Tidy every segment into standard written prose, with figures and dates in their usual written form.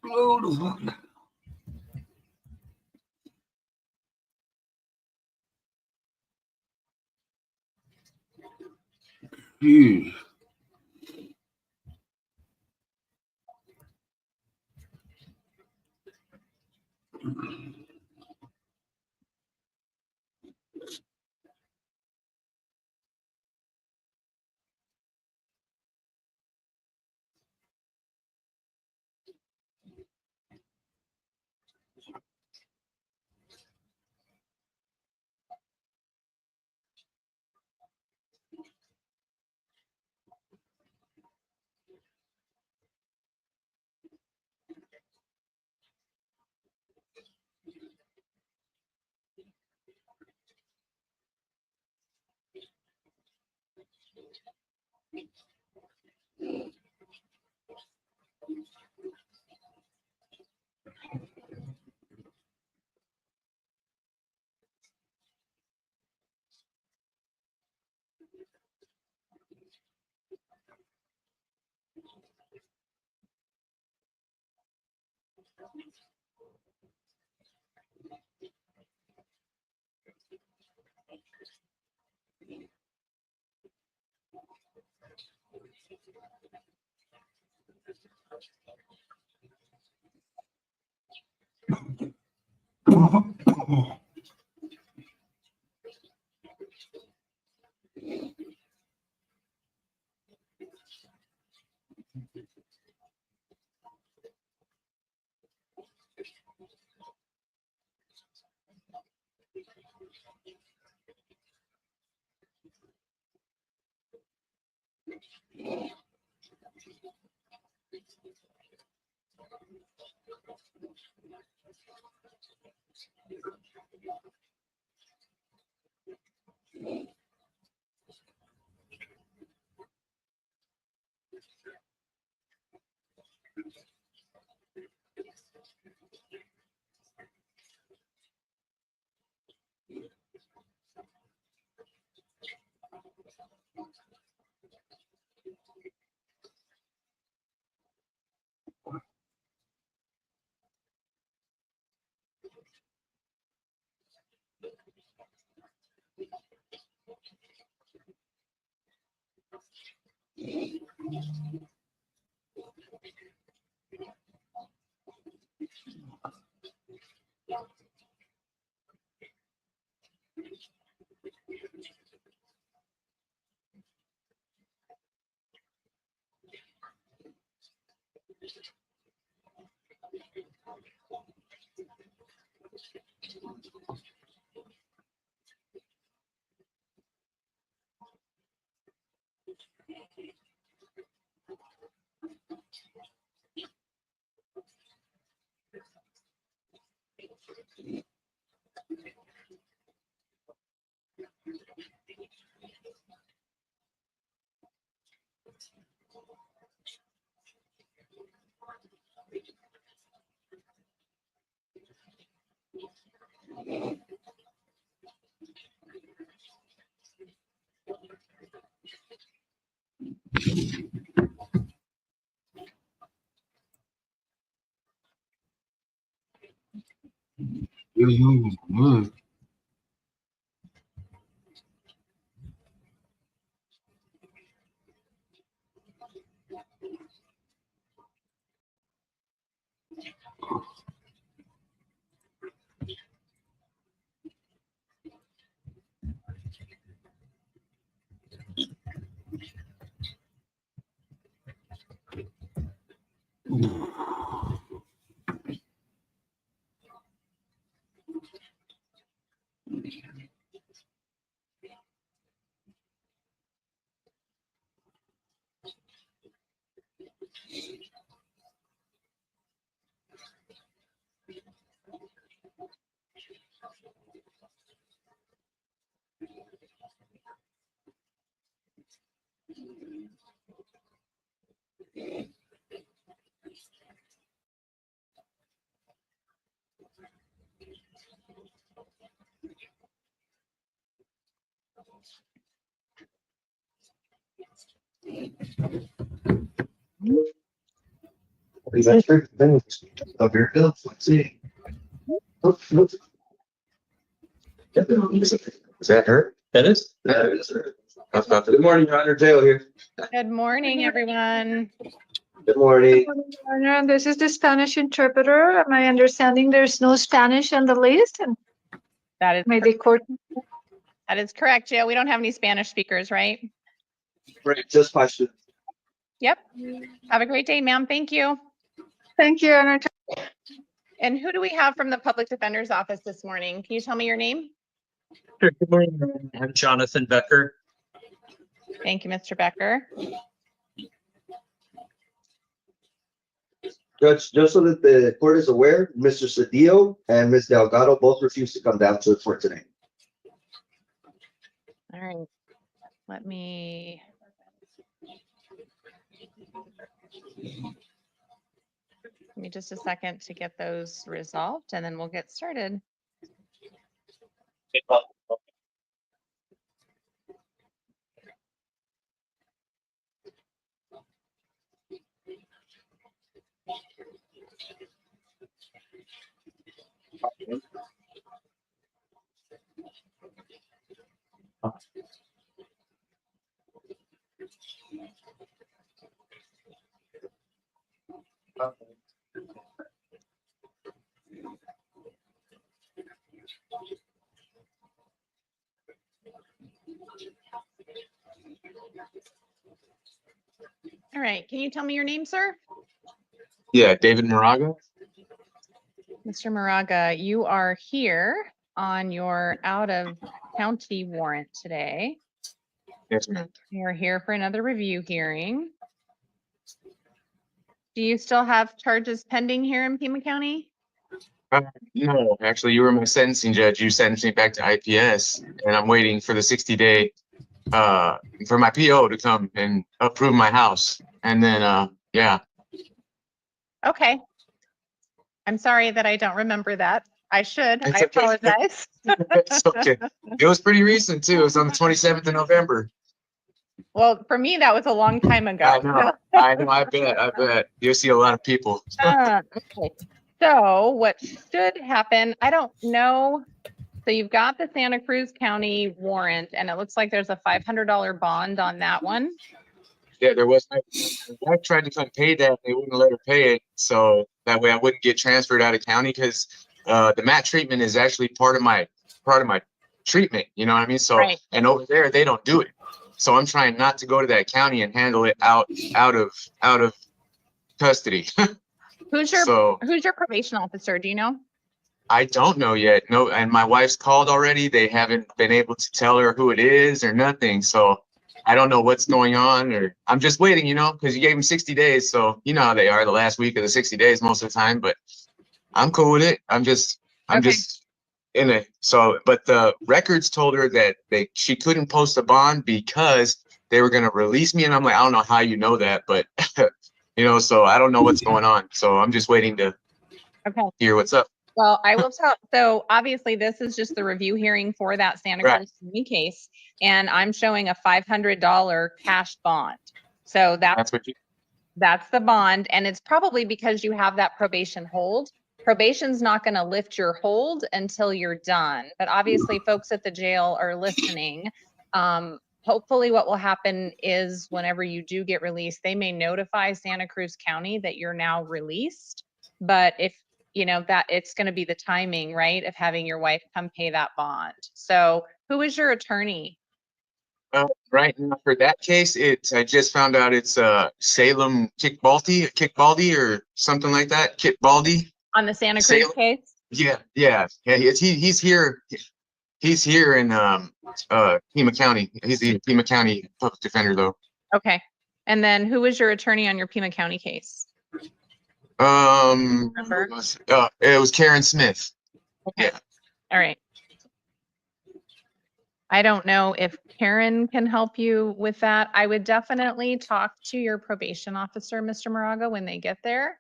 Slow the fuck down. Jeez. Is that true? Oh, here it goes. Let's see. Is that her? That is? That is her. Good morning, Your Honor. Jail here. Good morning, everyone. Good morning. Your Honor, this is the Spanish interpreter. My understanding there's no Spanish on the list, and That is may the court. correct, Jill. We don't have any Spanish speakers, right? Right, just question. Yep. Have a great day, ma'am. Thank you. Thank you, Your Honor. And who do we have from the Public Defender's Office this morning? Can you tell me your name? Sure. Good morning. I'm Jonathan Becker. Thank you, Mr. Becker. Judge, just so that the court is aware, Mr. Cedillo and Ms. Delgado both refused to come down to the court today. All right. Let me. Give me just a second to get those resolved, and then we'll get started. All right. Can you tell me your name, sir? Yeah, David Moraga. Mr. Moraga, you are here on your out-of-county warrant today. Yes, ma'am. You're here for another review hearing. Do you still have charges pending here in Pima County? No, actually, you were my sentencing judge. You sentenced me back to IPS, and I'm waiting for the 60-day for my PO to come and approve my house. And then, yeah. Okay. I'm sorry that I don't remember that. I should. It's I okay. apologize. It's okay. It was pretty recent, too. It was on the 27th of November. Well, for me, that was a long time ago. I know. I know. I bet. You'll see a lot of people. Okay. So what should happen, I don't know. So you've got the Santa Cruz County warrant, and it looks like there's a $500 bond on that one. Yeah, there was. I tried to come pay that. They wouldn't let her pay it. So that way I wouldn't get transferred out of county because the mat treatment is actually part of my treatment. You know what I mean? So, Right. And over there, they don't do it. So I'm trying not to go to that county and handle it out of custody. Who's your probation officer? Do you know? I don't know yet. No, and my wife's called already. They haven't been able to tell her who it is or nothing. So I don't know what's going on, or I'm just waiting, because you gave them 60 days. So you know how they are the last week of the 60 days most of the time, but I'm cool with it. I'm just in it. So, but the records told her that she couldn't post a bond because they were going to release me. And I'm like, I don't know how you know that, but so I don't know what's going on. So I'm just waiting to hear what's up. Well, I will tell. So obviously this is just the review hearing for that Santa Cruz County case. And I'm showing a $500 cash bond. So that's the bond. And it's probably because you have that probation hold. Probation's not going to lift your hold until you're done. But obviously folks at the jail are listening. Hopefully what will happen is whenever you do get released, they may notify Santa Cruz County that you're now released. But if that it's going to be the timing, right, of having your wife come pay that bond. So who is your attorney? Right now for that case, I just found out it's Salem Kickbaldi or something like that. Kickbaldi. On the Santa Cruz case? Yeah. He's here. He's here in Pima County. He's the Pima County public defender though. Okay. And then who was your attorney on your Pima County case? It was Karen Smith. Okay. Yeah. All right. I don't know if Karen can help you with that. I would definitely talk to your probation officer, Mr. Moraga, when they get there.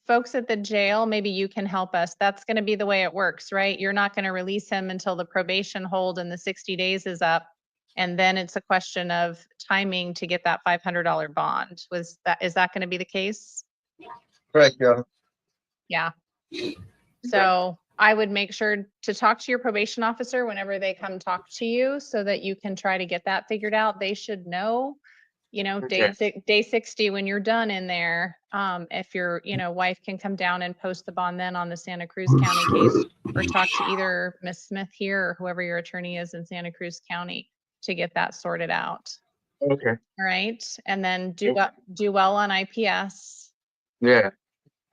Folks at the jail, maybe you can help us. That's going to be the way it works, right? You're not going to release him until the probation hold and the 60 days is up. And then it's a question of timing to get that $500 bond. Is that going to be the case? Correct, Your Honor. Yeah. So I would make sure to talk to your probation officer whenever they come talk to you so that you can try to get that figured out. They should know, Okay. day 60, when you're done in there, if your, wife can come down and post the bond then on the Santa Cruz County case, or talk to either Miss Smith here or whoever your attorney is in Santa Cruz County to get that sorted out. Okay. All right. And then do well on IPS. Yeah.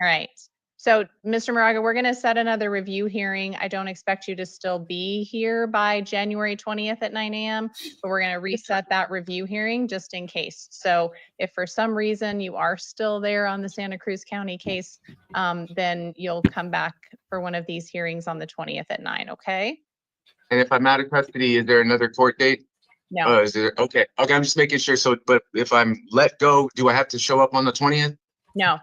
All right. So, Mr. Moraga, we're going to set another review hearing. I don't expect you to still be here by January 20th at 9 a.m., but we're going to reset that review hearing just in case. So if for some reason you are still there on the Santa Cruz County case, then you'll come back for one of these hearings on the 20th at 9, okay? And if I'm out of custody, is there another court date? No, Is there? Okay. Okay. I'm just making sure. So, but if I'm let go, do I have to show up on the 20th? no.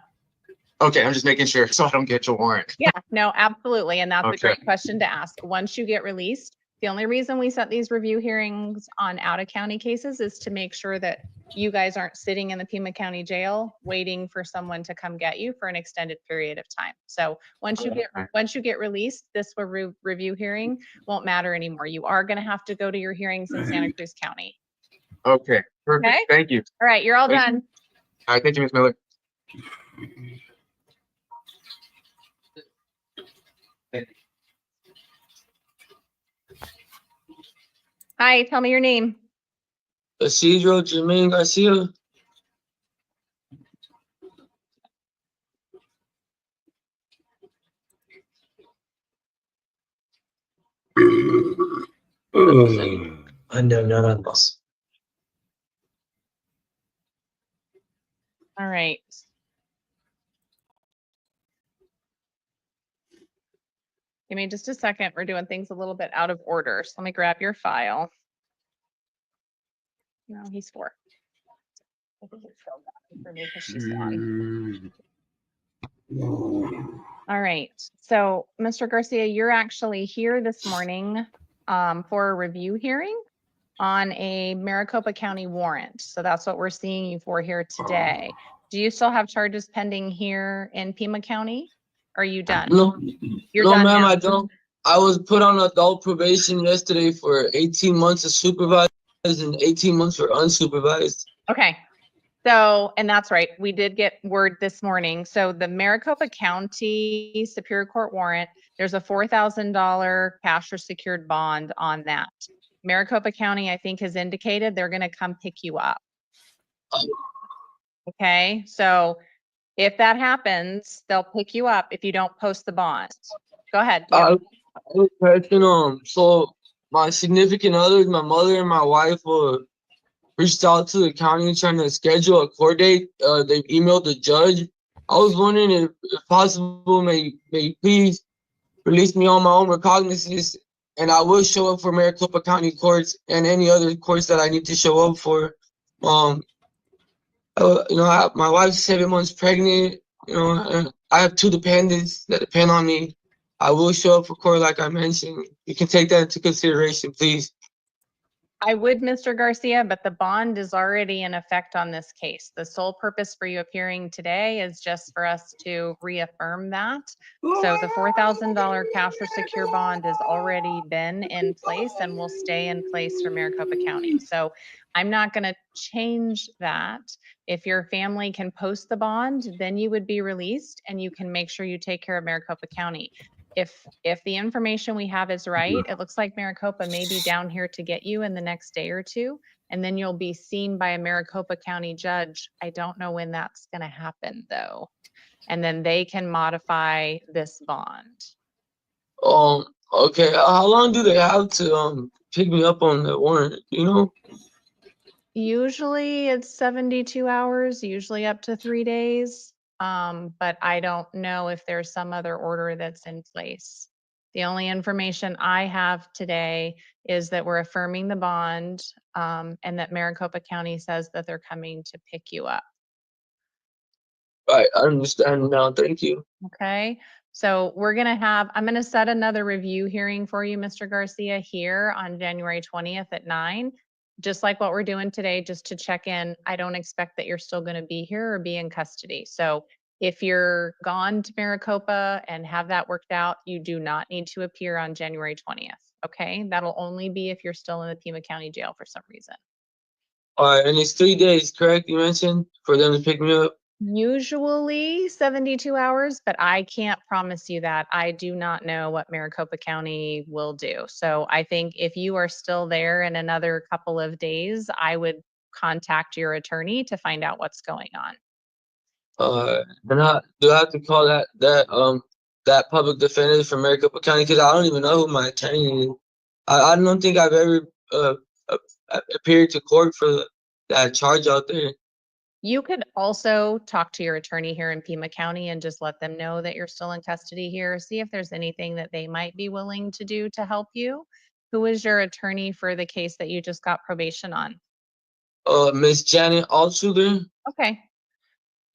Okay. I'm just making sure so I don't get your warrant. Yeah, no, absolutely. And that's a Okay. great question to ask. Once you get released, the only reason we set these review hearings on out-of-county cases is to make sure that you guys aren't sitting in the Pima County Jail waiting for someone to come get you for an extended period of time. So once you get released, this review hearing won't matter anymore. You are going to have to go to your hearings in Santa Cruz County. Okay. Perfect. Okay. Thank you. All right, you're all Thank done. All right. Thank you, Ms. Miller. Hi, tell me your name. Isidro Jermaine Garcia. None, boss. All right. Give me just a second. We're doing things a little bit out of order. So let me grab your file. No, he's 4. I think it's still got for me because she's on. All right. So, Mr. Garcia, you're actually here this morning for a review hearing on a Maricopa County warrant. So that's what we're seeing you for here today. Do you still have charges pending here in Pima County? Or are you done? No, You're no, done ma'am, now. I don't. I was put on adult probation yesterday for 18 months of supervised and 18 months for unsupervised. Okay. So, and that's right. We did get word this morning. So the Maricopa County Superior Court warrant, there's a $4,000 cash or secured bond on that. Maricopa County, I think, has indicated they're going to come pick you up. Okay. So if that happens, they'll pick you up if you don't post the bond. Go ahead. I have a question. So my significant others, my mother and my wife, reached out to the county trying to schedule a court date. They emailed the judge. I was wondering if possible, may please release me on my own recognizance, and I will show up for Maricopa County courts and any other courts that I need to show up for. My wife's 7 months pregnant. And I have 2 dependents that depend on me. I will show up for court, like I mentioned. You can take that into consideration, please. I would, Mr. Garcia, but the bond is already in effect on this case. The sole purpose for you appearing today is just for us to reaffirm that. So the $4,000 cash or secure bond has already been in place and will stay in place for Maricopa County. So I'm not going to change that. If your family can post the bond, then you would be released and you can make sure you take care of Maricopa County. If the information we have is right, it looks like Maricopa may be down here to get you in the next day or 2, and then you'll be seen by a Maricopa County judge. I don't know when that's going to happen though. And then they can modify this bond. Okay. How long do they have to pick me up on the warrant? You know? Usually it's 72 hours, usually up to 3 days. But I don't know if there's some other order that's in place. The only information I have today is that we're affirming the bond, and that Maricopa County says that they're coming to pick you up. Right, I understand now. Thank you. Okay, so I'm gonna set another review hearing for you, Mr. Garcia, here on January 20th at 9. Just like what we're doing today, just to check in. I don't expect that you're still gonna be here or be in custody. So if you're gone to Maricopa and have that worked out, you do not need to appear on January 20th. Okay, that'll only be if you're still in the Pima County Jail for some reason. All right, and it's 3 days, correct? You mentioned for them to pick me up. Usually 72 hours, but I can't promise you that. I do not know what Maricopa County will do. So I think if you are still there in another couple of days, I would contact your attorney to find out what's going on. And I do I have to call that public defender from Maricopa County because I don't even know who my attorney is. I don't think I've ever uh, uh appeared to court for that charge out there. You could also talk to your attorney here in Pima County and just let them know that you're still in custody here. See if there's anything that they might be willing to do to help you. Who is your attorney for the case that you just got probation on? Miss Janet Altshuler. Okay.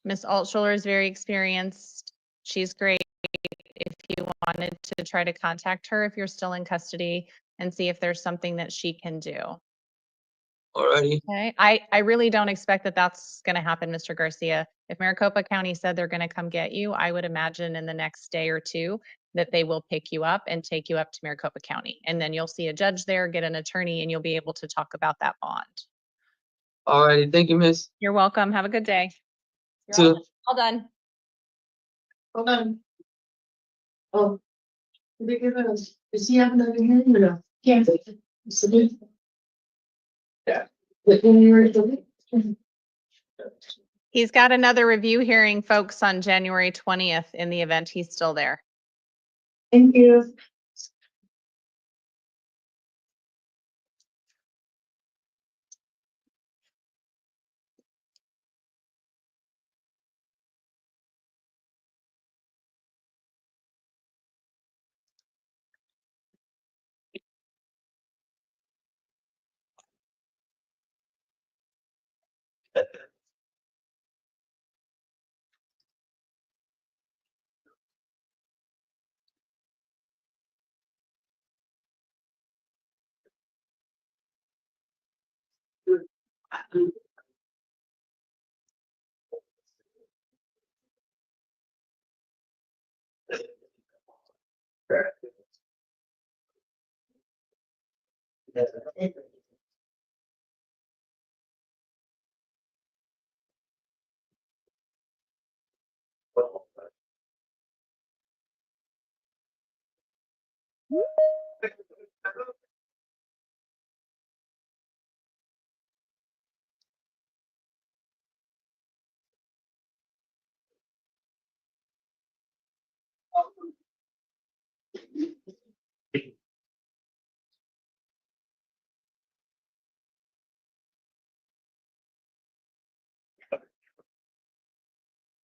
Miss Altshuler is very experienced. She's great. If you wanted to try to contact her if you're still in custody and see if there's something that she can do. Alrighty. Okay, I really don't expect that that's going to happen, Mr. Garcia. If Maricopa County said they're going to come get you, I would imagine in the next day or two that they will pick you up and take you up to Maricopa County. And then you'll see a judge there, get an attorney, and you'll be able to talk about that bond. Alrighty, thank you, Miss. You're welcome. Have a good day. You're Too. all done. Hold on. Oh. Does he have another hearing or no? Yes. Yeah. But when you were He's got another review hearing, folks, on January 20th in the event he's still there. Thank you.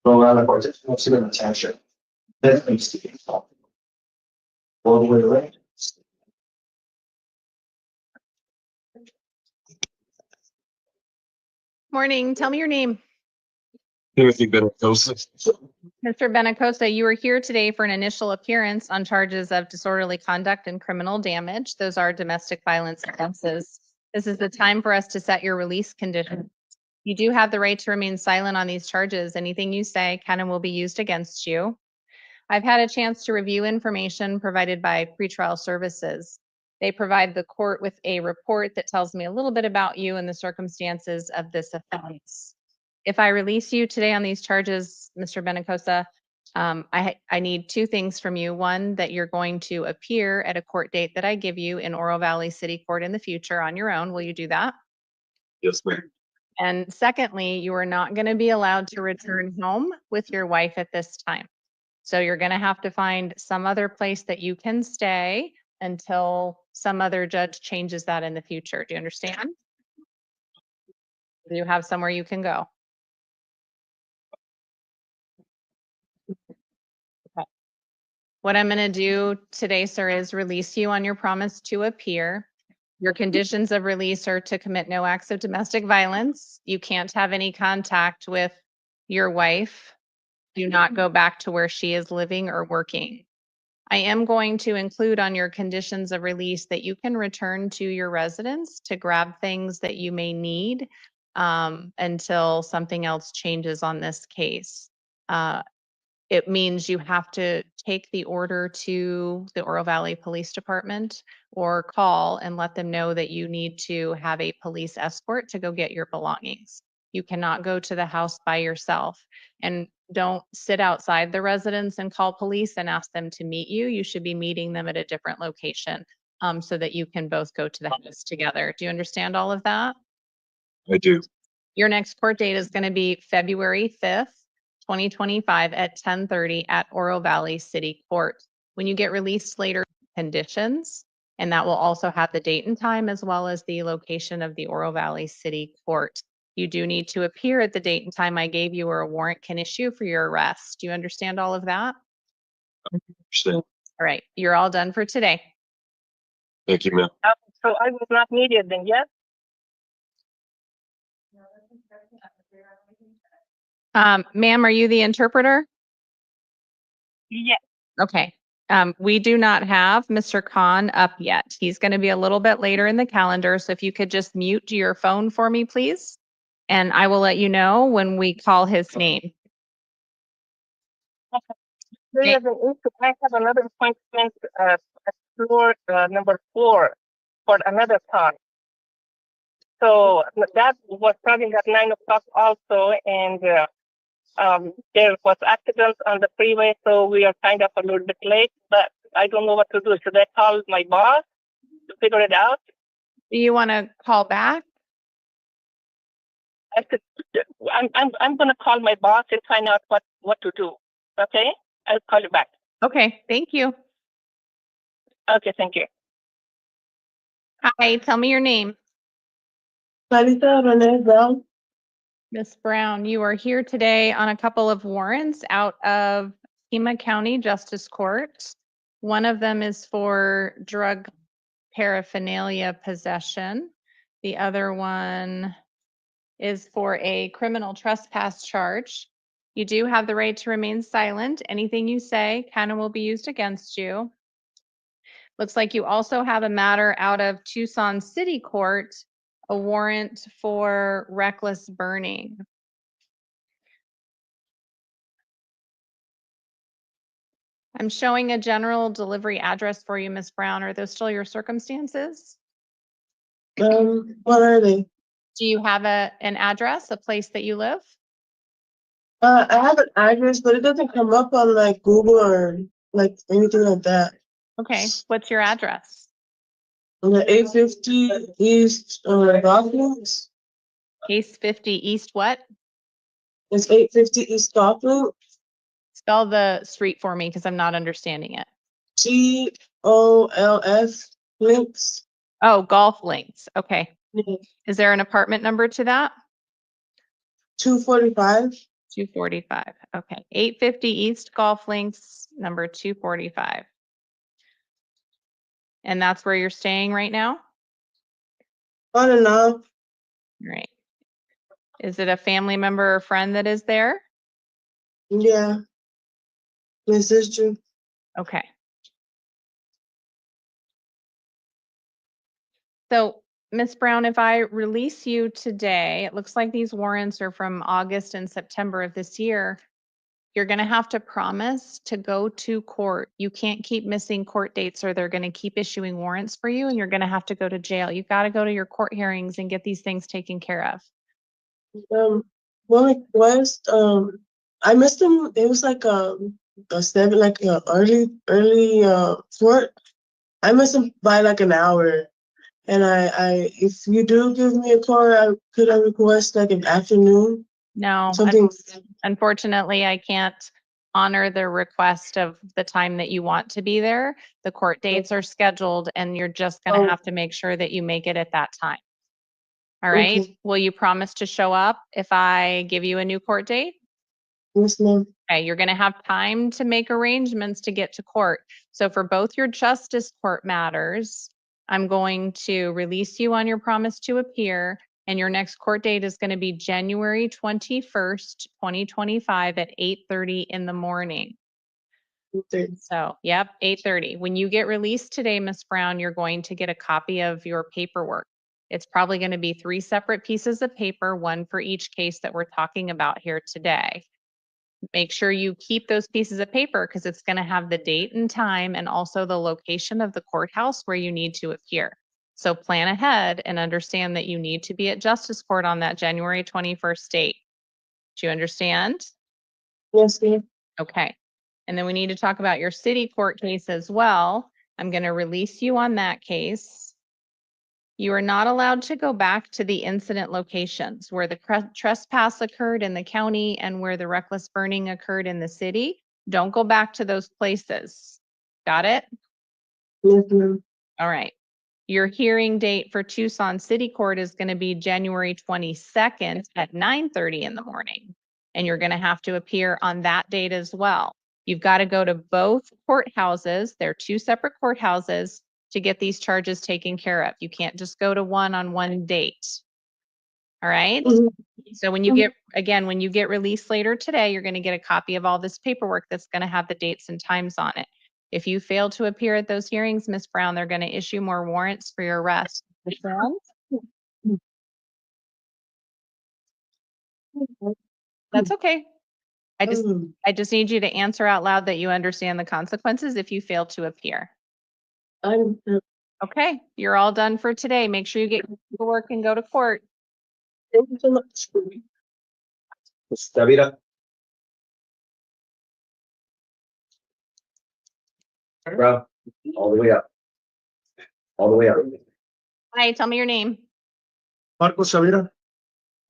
Go around the court, what's in the township? That needs to be solved. All the way around. Morning. Tell me your name. Timothy Benacosta. Mr. Benacosta, you are here today for an initial appearance on charges of disorderly conduct and criminal damage. Those are domestic violence offenses. This is the time for us to set your release conditions. You do have the right to remain silent on these charges. Anything you say can and will be used against you. I've had a chance to review information provided by pretrial services. They provide the court with a report that tells me a little bit about you and the circumstances of this offense. If I release you today on these charges, Mr. Benacosta, I need two things from you. One, that you're going to appear at a court date that I give you in Oro Valley City Court in the future on your own. Will you do that? Yes, ma'am. And secondly, you are not going to be allowed to return home with your wife at this time. So you're going to have to find some other place that you can stay until some other judge changes that in the future. Do you understand? Do you have somewhere you can go? Okay. What I'm going to do today, sir, is release you on your promise to appear. Your conditions of release are to commit no acts of domestic violence. You can't have any contact with your wife. Do not go back to where she is living or working. I am going to include on your conditions of release that you can return to your residence to grab things that you may need until something else changes on this case. It means you have to take the order to the Oro Valley Police Department or call and let them know that you need to have a police escort to go get your belongings. You cannot go to the house by yourself, and don't sit outside the residence and call police and ask them to meet you. You should be meeting them at a different location so that you can both go to the house together. Do you understand all of that? I do. Your next court date is going to be February 5th. 2025 at 10:30 at Oro Valley City Court. When you get released later, conditions, and that will also have the date and time as well as the location of the Oro Valley City Court. You do need to appear at the date and time I gave you, or a warrant can issue for your arrest. Do you understand all of that? Understand. All right, you're all done for today. Thank you, ma'am. So I was not needed then, yes? Ma'am, are you the interpreter? Yes. Okay. We do not have Mr. Khan up yet. He's going to be a little bit later in the calendar. So if you could just mute your phone for me, please. And I will let you know when we call his name. There is an issue. I have another appointment at floor number 4 for another time. So that was starting at 9 o'clock also, and there was accidents on the freeway, so we are kind of a little bit late, but I don't know what to do. Should I call my boss to figure it out? Do you want to call back? I said, I'm going to call my boss and find out what to do. Okay? I'll call you back. Okay, thank you. Okay, thank you. Hi, tell me your name. Clarita Renee Brown. Miss Brown, you are here today on a couple of warrants out of Pima County Justice Court. One of them is for drug paraphernalia possession. The other one is for a criminal trespass charge. You do have the right to remain silent. Anything you say can and will be used against you. Looks like you also have a matter out of Tucson City Court, a warrant for reckless burning. I'm showing a general delivery address for you, Miss Brown. Are those still your circumstances? What are they? Do you have an address, a place that you live? I have an address, but it doesn't come up on like Google or like anything like that. Okay, what's your address? On the 850 East Golflinks. Case 50 East what? It's 850 East Golflinks. Spell the street for me because I'm not understanding it. GOLF links. Oh, Golf Links. Okay. Yeah. Is there an apartment number to that? 245. 245. Okay. 850 East Golf Links, number 245. And that's where you're staying right now? On and off. Right. Is it a family member or friend that is there? Yeah. My sister. Okay. So, Ms. Brown, if I release you today, it looks like these warrants are from August and September of this year. You're going to have to promise to go to court. You can't keep missing court dates or they're going to keep issuing warrants for you and you're going to have to go to jail. You've got to go to your court hearings and get these things taken care of. One request, I missed them. It was like a 7, like a early court. I missed them by like an hour. And I if you do give me a call, could I request like an afternoon? No, Something. unfortunately, I can't honor the request of the time that you want to be there. The court dates are scheduled and you're just going to have to make sure that you make it at that time. All right. Okay. Will you promise to show up if I give you a new court date? Yes, ma'am. Okay, you're gonna have time to make arrangements to get to court. So for both your justice court matters, I'm going to release you on your promise to appear, and your next court date is gonna be January 21st, 2025 at 8:30 in the morning. Okay. So, yep, 8:30. When you get released today, Miss Brown, you're going to get a copy of your paperwork. It's probably going to be 3 separate pieces of paper, one for each case that we're talking about here today. Make sure you keep those pieces of paper because it's going to have the date and time and also the location of the courthouse where you need to appear. So plan ahead and understand that you need to be at justice court on that January 21st date. Do you understand? Yes, ma'am. Okay. And then we need to talk about your city court case as well. I'm going to release you on that case. You are not allowed to go back to the incident locations where the trespass occurred in the county and where the reckless burning occurred in the city. Don't go back to those places. Got it? Yes, ma'am. All right. Your hearing date for Tucson City Court is going to be January 22nd at 9:30 in the morning. And you're going to have to appear on that date as well. You've got to go to both courthouses. They're 2 separate courthouses to get these charges taken care of. You can't just go to one on one date. All right. Mhm. So when you get released later today, you're going to get a copy of all this paperwork that's going to have the dates and times on it. If you fail to appear at those hearings, Ms. Brown, they're going to issue more warrants for your arrest. Understand? That's okay. I just need you to answer out loud that you understand the consequences if you fail to appear. Okay, you're all done for today. Make sure you get to work and go to court. Thank you so much. Ms. Davida. Brown, all the way up. All the way up. Hi, tell me your name. Marcos Shavira.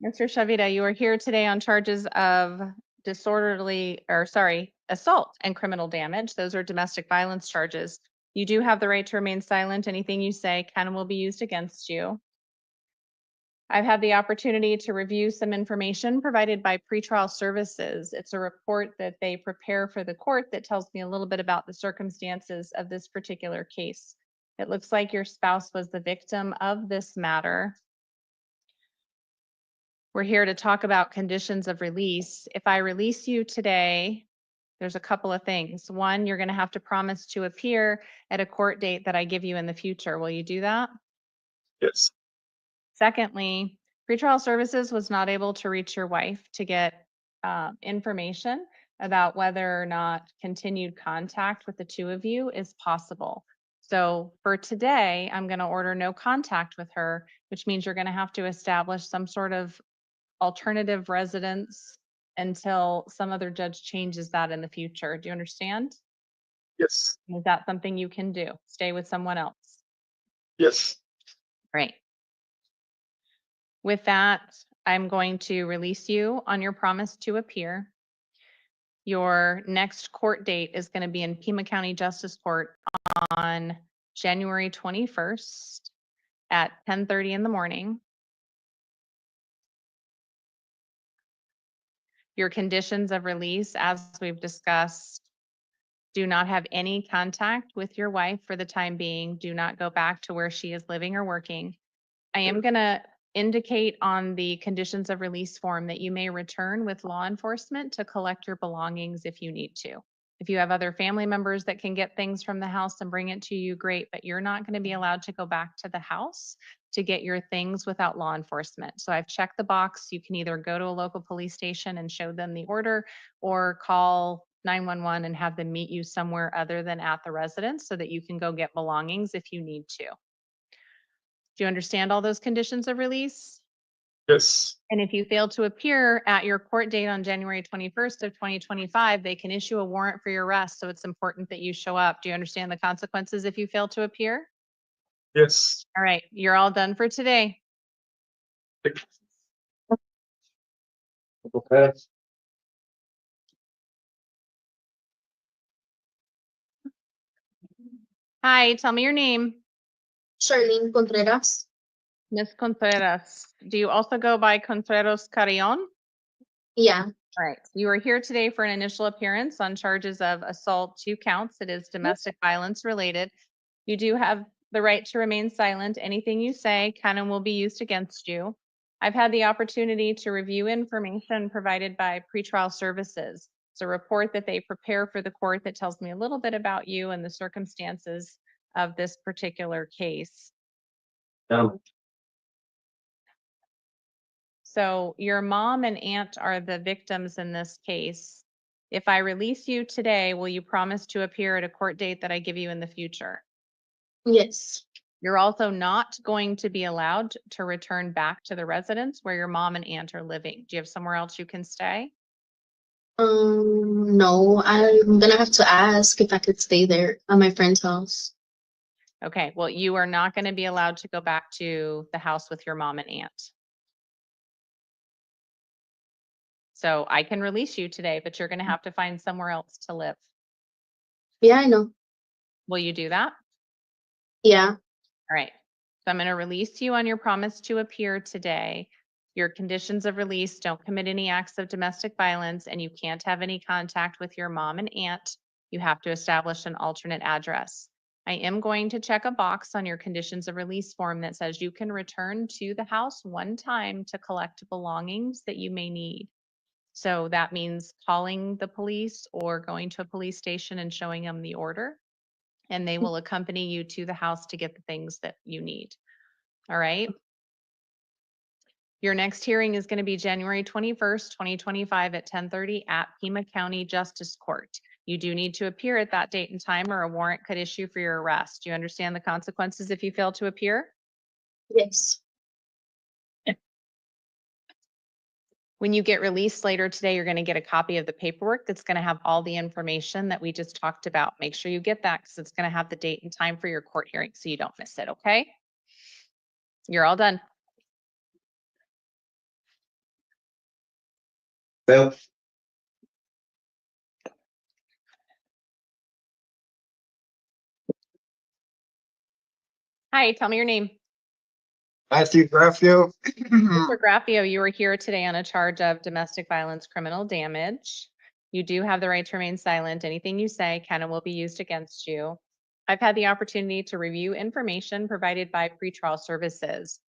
Mr. Shavita, you are here today on charges of assault and criminal damage. Those are domestic violence charges. You do have the right to remain silent. Anything you say can and will be used against you. I've had the opportunity to review some information provided by pretrial services. It's a report that they prepare for the court that tells me a little bit about the circumstances of this particular case. It looks like your spouse was the victim of this matter. We're here to talk about conditions of release. If I release you today, there's a couple of things. One, you're going to have to promise to appear at a court date that I give you in the future. Will you do that? Yes. Secondly, pretrial services was not able to reach your wife to get information about whether or not continued contact with the 2 of you is possible. So for today, I'm going to order no contact with her, which means you're going to have to establish some sort of alternative residence until some other judge changes that in the future. Do you understand? Yes. Is that something you can do? Stay with someone else? Yes. Great. With that, I'm going to release you on your promise to appear. Your next court date is going to be in Pima County Justice Court on January 21st at 10:30 in the morning. Your conditions of release, as we've discussed, do not have any contact with your wife for the time being. Do not go back to where she is living or working. I am going to indicate on the conditions of release form that you may return with law enforcement to collect your belongings if you need to. If you have other family members that can get things from the house and bring it to you, great, but you're not going to be allowed to go back to the house to get your things without law enforcement. So I've checked the box. You can either go to a local police station and show them the order or call 911 and have them meet you somewhere other than at the residence so that you can go get belongings if you need to. Do you understand all those conditions of release? Yes. And if you fail to appear at your court date on January 21st of 2025, they can issue a warrant for your arrest. So it's important that you show up. Do you understand the consequences if you fail to appear? Yes. All right, you're all done for today. Okay. Hi, tell me your name. Charlene Contreras. Miss Contreras. Do you also go by Contreras Carrion? Yeah. All right, you are here today for an initial appearance on charges of assault, 2 counts. It is domestic violence related. You do have the right to remain silent. Anything you say can and will be used against you. I've had the opportunity to review information provided by pretrial services. It's a report that they prepare for the court that tells me a little bit about you and the circumstances of this particular case. So your mom and aunt are the victims in this case. If I release you today, will you promise to appear at a court date that I give you in the future? Yes. You're also not going to be allowed to return back to the residence where your mom and aunt are living. Do you have somewhere else you can stay? No, I'm gonna have to ask if I could stay there at my friend's house. Okay, well, you are not going to be allowed to go back to the house with your mom and aunt. So I can release you today, but you're going to have to find somewhere else to live. Yeah, I know. Will you do that? Yeah. All right. So I'm going to release you on your promise to appear today. Your conditions of release: don't commit any acts of domestic violence, and you can't have any contact with your mom and aunt. You have to establish an alternate address. I am going to check a box on your conditions of release form that says you can return to the house one time to collect belongings that you may need. So that means calling the police or going to a police station and showing them the order, and they will accompany you to the house to get the things that you need. All right. Your next hearing is going to be January 21st, 2025 at 10:30 at Pima County Justice Court. You do need to appear at that date and time or a warrant could issue for your arrest. Do you understand the consequences if you fail to appear? Yes. When you get released later today, you're going to get a copy of the paperwork that's going to have all the information that we just talked about. Make sure you get that because it's going to have the date and time for your court hearing so you don't miss it, okay? You're all done. Bill. Hi, tell me your name. Matthew Graffio. Mr. Graffio, you are here today on a charge of domestic violence criminal damage. You do have the right to remain silent. Anything you say can and will be used against you. I've had the opportunity to review information provided by pretrial services.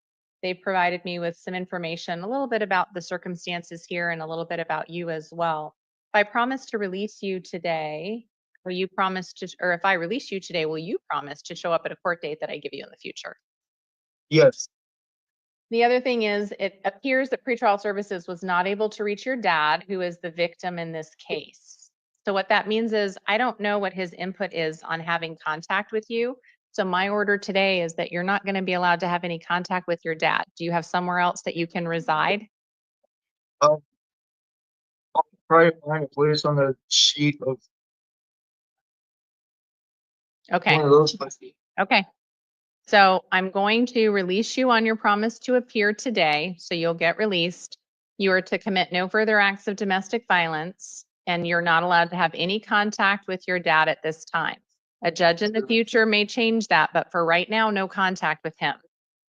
They've provided me with some information, a little bit about the circumstances here and a little bit about you as well. If I promise to release you today, will you promise to, or if I release you today, will you promise to show up at a court date that I give you in the future? Yes. The other thing is, it appears that pretrial services was not able to reach your dad, who is the victim in this case. So what that means is, I don't know what his input is on having contact with you. So my order today is that you're not going to be allowed to have any contact with your dad. Do you have somewhere else that you can reside? I'll probably find a place on the sheet of Okay. one of those. Okay. So I'm going to release you on your promise to appear today, so you'll get released. You are to commit no further acts of domestic violence, and you're not allowed to have any contact with your dad at this time. A judge in the future may change that, but for right now, no contact with him.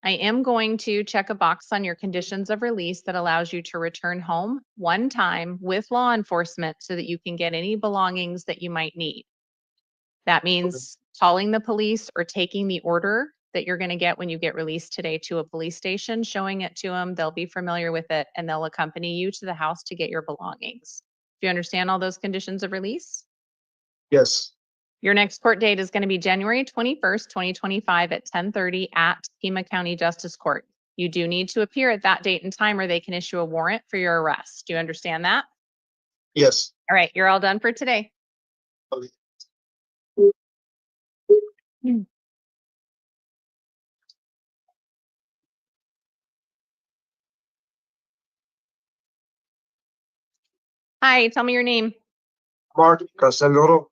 I am going to check a box on your conditions of release that allows you to return home one time with law enforcement so that you can get any belongings that you might need. That means calling the police or taking the order that you're going to get when you get released today to a police station, showing it to them. They'll be familiar with it and they'll accompany you to the house to get your belongings. Do you understand all those conditions of release? Yes. Your next court date is going to be January 21st, 2025 at 10:30 at Pima County Justice Court. You do need to appear at that date and time or they can issue a warrant for your arrest. Do you understand that? Yes. All right, you're all done for today. Okay. Hi, tell me your name. Mark Castelloro.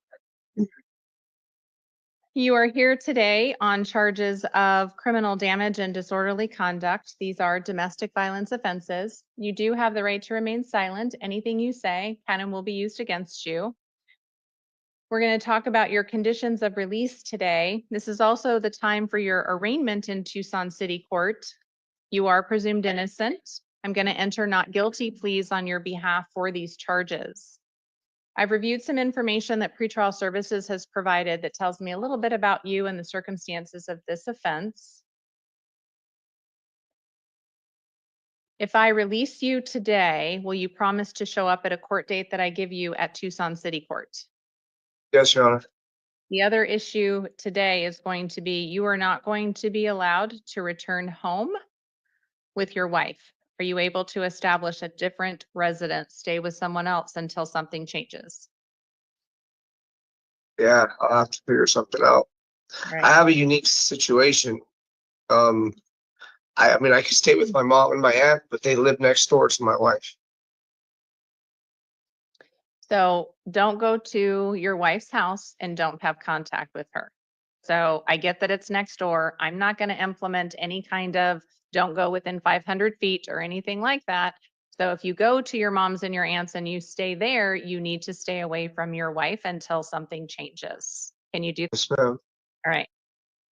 You are here today on charges of criminal damage and disorderly conduct. These are domestic violence offenses. You do have the right to remain silent. Anything you say can and will be used against you. We're going to talk about your conditions of release today. This is also the time for your arraignment in Tucson City Court. You are presumed innocent. I'm going to enter not guilty pleas on your behalf for these charges. I've reviewed some information that pretrial services has provided that tells me a little bit about you and the circumstances of this offense. If I release you today, will you promise to show up at a court date that I give you at Tucson City Court? Yes, Your Honor. The other issue today is going to be you are not going to be allowed to return home with your wife. Are you able to establish a different residence, stay with someone else until something changes? Yeah, I'll have to figure something out. Right. I have a unique situation. I mean, I could stay with my mom and my aunt, but they live next door to my wife. So don't go to your wife's house and don't have contact with her. So I get that it's next door. I'm not going to implement any kind of don't go within 500 feet or anything like that. So if you go to your mom's and your aunt's and you stay there, you need to stay away from your wife until something changes. Can you do that? Yes, ma'am. All right.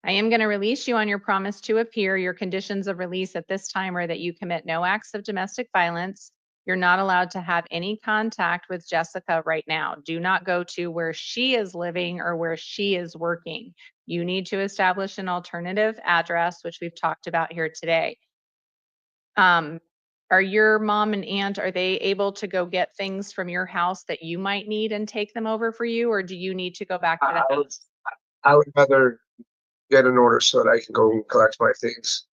I am going to release you on your promise to appear. Your conditions of release at this time are that you commit no acts of domestic violence. You're not allowed to have any contact with Jessica right now. Do not go to where she is living or where she is working. You need to establish an alternative address, which we've talked about here today. Are your mom and aunt, are they able to go get things from your house that you might need and take them over for you? Or do you need to go back to the house? I would rather get an order so that I can go and collect my things.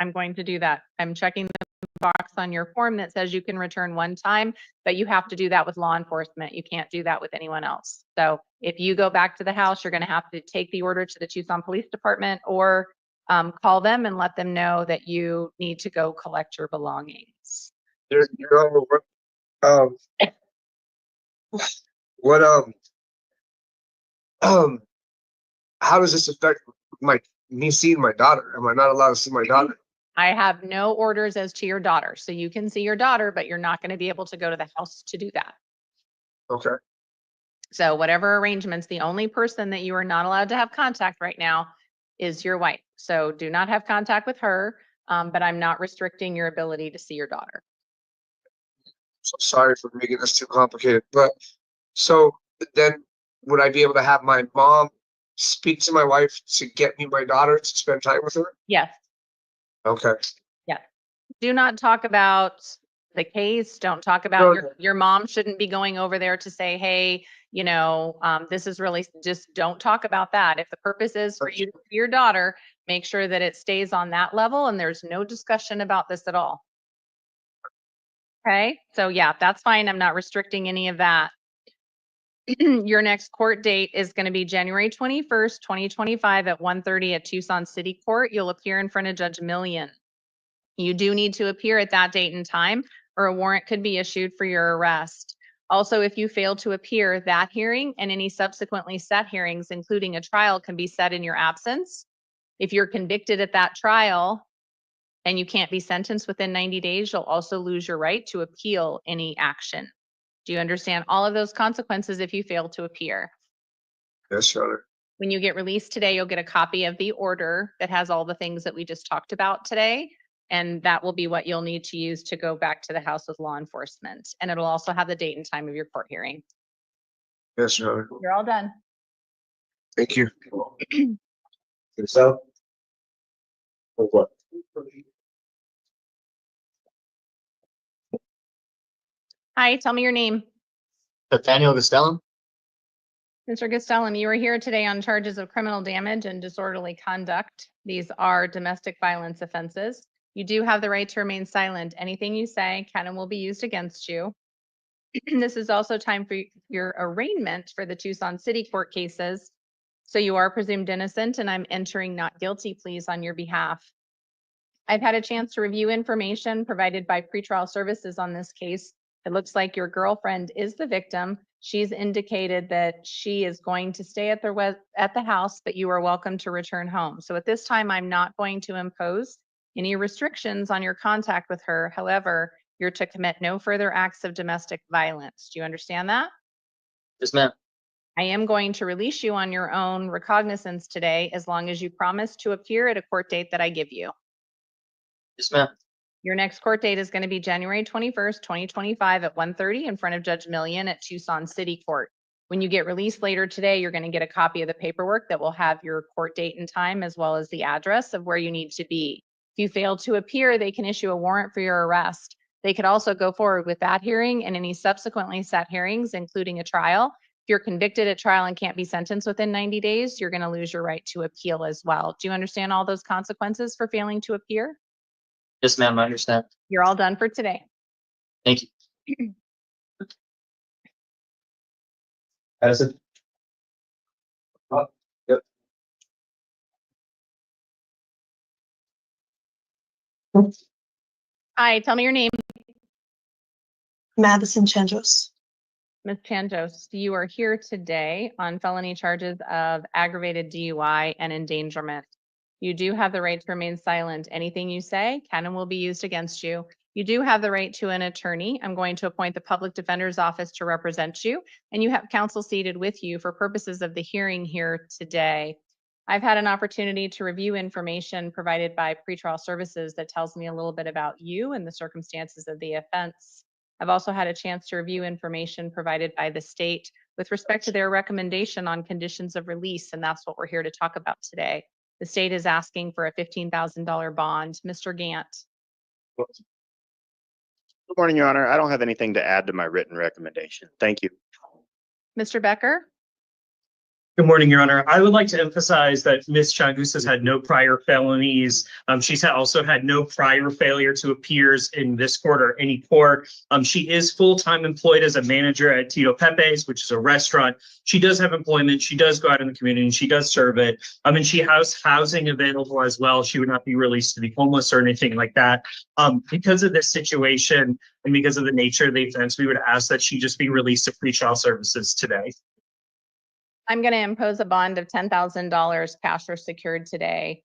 I'm going to do that. I'm checking the box on your form that says you can return one time, but you have to do that with law enforcement. You can't do that with anyone else. So if you go back to the house, you're going to have to take the order to the Tucson Police Department or call them and let them know that you need to go collect your belongings. How does this affect me seeing my daughter? Am I not allowed to see my daughter? I have no orders as to your daughter. So you can see your daughter, but you're not going to be able to go to the house to do that. Okay. So whatever arrangements, the only person that you are not allowed to have contact right now is your wife. So do not have contact with her, but I'm not restricting your ability to see your daughter. So sorry for making this too complicated, but so then would I be able to have my mom speak to my wife to get me my daughter to spend time with her? Yes. Okay. Yeah. Do not talk about the case. Don't talk about your mom shouldn't be going over there to say, hey, you know, this is really, just don't talk about that. If the purpose is for you to see your daughter, make sure that it stays on that level and there's no discussion about this at all. Okay, so yeah, that's fine. I'm not restricting any of that. Your next court date is going to be January 21st, 2025 at 1:30 at Tucson City Court. You'll appear in front of Judge Millian. You do need to appear at that date and time or a warrant could be issued for your arrest. Also, if you fail to appear, that hearing and any subsequently set hearings, including a trial, can be set in your absence. If you're convicted at that trial and you can't be sentenced within 90 days, you'll also lose your right to appeal any action. Do you understand all of those consequences if you fail to appear? Yes, Your Honor. When you get released today, you'll get a copy of the order that has all the things that we just talked about today. And that will be what you'll need to use to go back to the house with law enforcement. And it'll also have the date and time of your court hearing. Yes, Your Honor. You're all done. Thank you. So, what? Hi, tell me your name. Nathaniel Gastelum? Mr. Gastelum, you are here today on charges of criminal damage and disorderly conduct. These are domestic violence offenses. You do have the right to remain silent. Anything you say can and will be used against you. This is also time for your arraignment for the Tucson City Court cases. So you are presumed innocent and I'm entering not guilty pleas on your behalf. I've had a chance to review information provided by pretrial services on this case. It looks like your girlfriend is the victim. She's indicated that she is going to stay at the house, but you are welcome to return home. So at this time, I'm not going to impose any restrictions on your contact with her. However, you're to commit no further acts of domestic violence. Do you understand that? Yes, ma'am. I am going to release you on your own recognizance today, as long as you promise to appear at a court date that I give you. Yes, ma'am. Your next court date is going to be January 21st, 2025 at 1:30 in front of Judge Million at Tucson City Court. When you get released later today, you're going to get a copy of the paperwork that will have your court date and time, as well as the address of where you need to be. If you fail to appear, they can issue a warrant for your arrest. They could also go forward with that hearing and any subsequently set hearings, including a trial. If you're convicted at trial and can't be sentenced within 90 days, you're going to lose your right to appeal as well. Do you understand all those consequences for failing to appear? Yes, ma'am, I understand. You're all done for today. Thank you. Addison? Yep. Hi, tell me your name. Madison Chandros. Ms. Chantos, you are here today on felony charges of aggravated DUI and endangerment. You do have the right to remain silent. Anything you say can and will be used against you. You do have the right to an attorney. I'm going to appoint the public defender's office to represent you, and you have counsel seated with you for purposes of the hearing here today. I've had an opportunity to review information provided by pretrial services that tells me a little bit about you and the circumstances of the offense. I've also had a chance to review information provided by the state with respect to their recommendation on conditions of release, and that's what we're here to talk about today. The state is asking for a $15,000 bond. Mr. Gant. Good morning, Your Honor. I don't have anything to add to my written recommendation. Thank you. Mr. Becker. Good morning, Your Honor. I would like to emphasize that Ms. Changus has had no prior felonies. She's also had no prior failure to appears in this court or any court. She is full-time employed as a manager at Tito Pepe's, which is a restaurant. She does have employment. She does go out in the community and she does serve it. And she has housing available as well. She would not be released to be homeless or anything like that. Because of this situation and because of the nature of the offense, we would ask that she just be released to pretrial services today. I'm going to impose a bond of $10,000 cash or secured today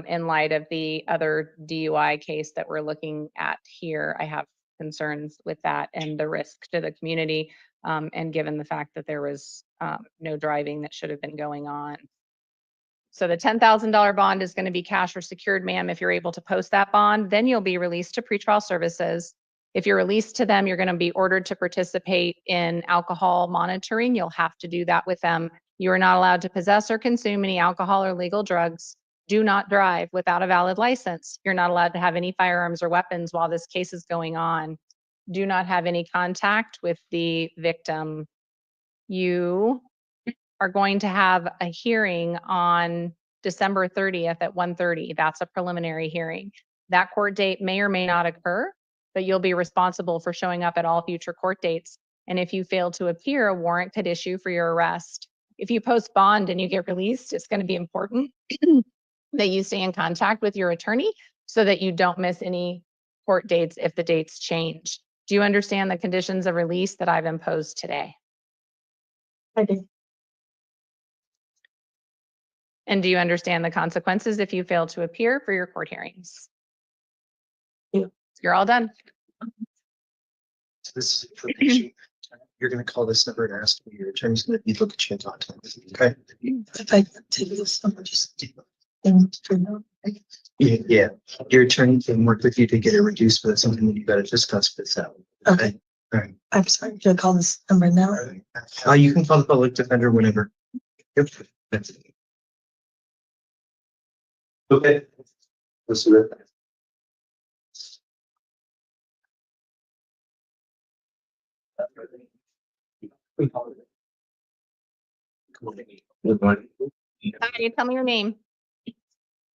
in light of the other DUI case that we're looking at here. I have concerns with that and the risk to the community, and given the fact that there was no driving that should have been going on. So the $10,000 bond is going to be cash or secured, ma'am. If you're able to post that bond, then you'll be released to pretrial services. If you're released to them, you're going to be ordered to participate in alcohol monitoring. You'll have to do that with them. You are not allowed to possess or consume any alcohol or legal drugs. Do not drive without a valid license. You're not allowed to have any firearms or weapons while this case is going on. Do not have any contact with the victim. You are going to have a hearing on December 30th at 1:30. That's a preliminary hearing. That court date may or may not occur, but you'll be responsible for showing up at all future court dates. And if you fail to appear, a warrant could issue for your arrest. If you post bond and you get released, it's going to be important that you stay in contact with your attorney so that you don't miss any court dates if the dates change. Do you understand the conditions of release that I've imposed today? I do. And do you understand the consequences if you fail to appear for your court hearings? Yeah. You're all done. So this is information. You're going to call this number and ask me. Your attorney's going to look at you and talk to me. Okay? If I take this number, just Yeah. Your attorney can work with you to get it reduced, but it's something that you got to discuss with them. Okay. All right. I'm sorry. Should I call this number now? You can call the public defender whenever. Yep. That's it. Okay. Let's do it. Good morning. Hi, tell me your name.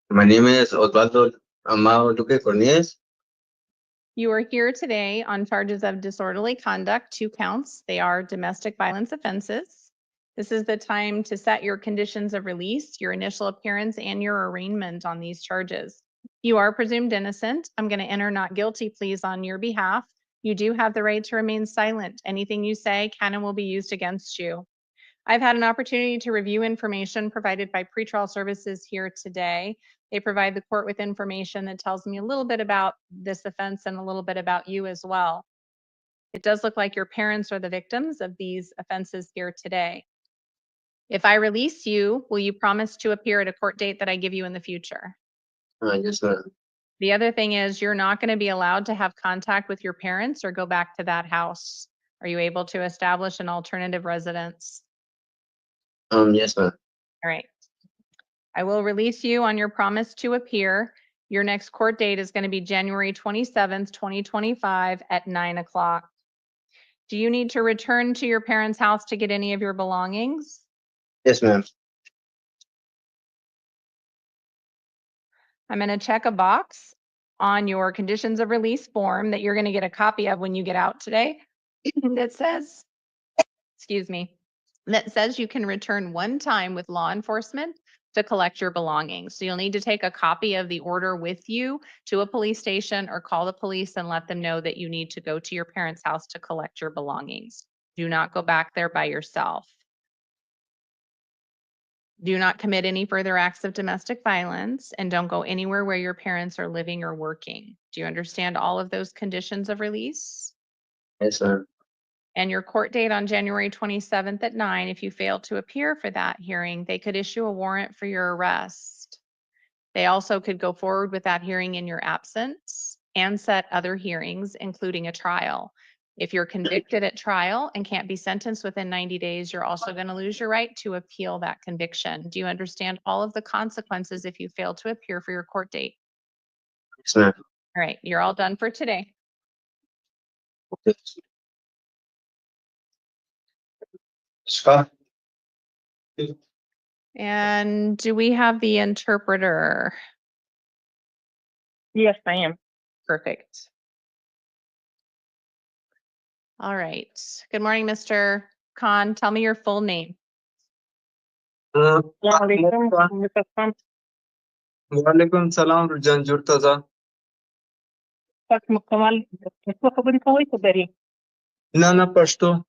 My name is Osvaldo Amado Duque Cornelius. You are here today on charges of disorderly conduct, 2 counts. They are domestic violence offenses. This is the time to set your conditions of release, your initial appearance, and your arraignment on these charges. You are presumed innocent. I'm going to enter not guilty pleas on your behalf. You do have the right to remain silent. Anything you say can and will be used against you. I've had an opportunity to review information provided by pretrial services here today. They provide the court with information that tells me a little bit about this offense and a little bit about you as well. It does look like your parents are the victims of these offenses here today. If I release you, will you promise to appear at a court date that I give you in the future? Yes, ma'am. The other thing is you're not going to be allowed to have contact with your parents or go back to that house. Are you able to establish an alternative residence? Yes, ma'am. All right. I will release you on your promise to appear. Your next court date is going to be January 27th, 2025 at 9 o'clock. Do you need to return to your parents' house to get any of your belongings? Yes, ma'am. I'm going to check a box on your conditions of release form that you're going to get a copy of when you get out today that says, excuse me, that says you can return one time with law enforcement to collect your belongings. So you'll need to take a copy of the order with you to a police station or call the police and let them know that you need to go to your parents' house to collect your belongings. Do not go back there by yourself. Do not commit any further acts of domestic violence and don't go anywhere where your parents are living or working. Do you understand all of those conditions of release? Yes, ma'am. And your court date on January 27th at 9, if you fail to appear for that hearing, they could issue a warrant for your arrest. They also could go forward with that hearing in your absence and set other hearings, including a trial. If you're convicted at trial and can't be sentenced within 90 days, you're also going to lose your right to appeal that conviction. Do you understand all of the consequences if you fail to appear for your court date? Yes, ma'am. All right, you're all done for today. Okay. Scott? And do we have the interpreter? Yes, I am. Perfect. All right. Good morning, Mr. Khan. Tell me your full name. वालेकुम सलाम रुजन जुर्तजा ना Pashto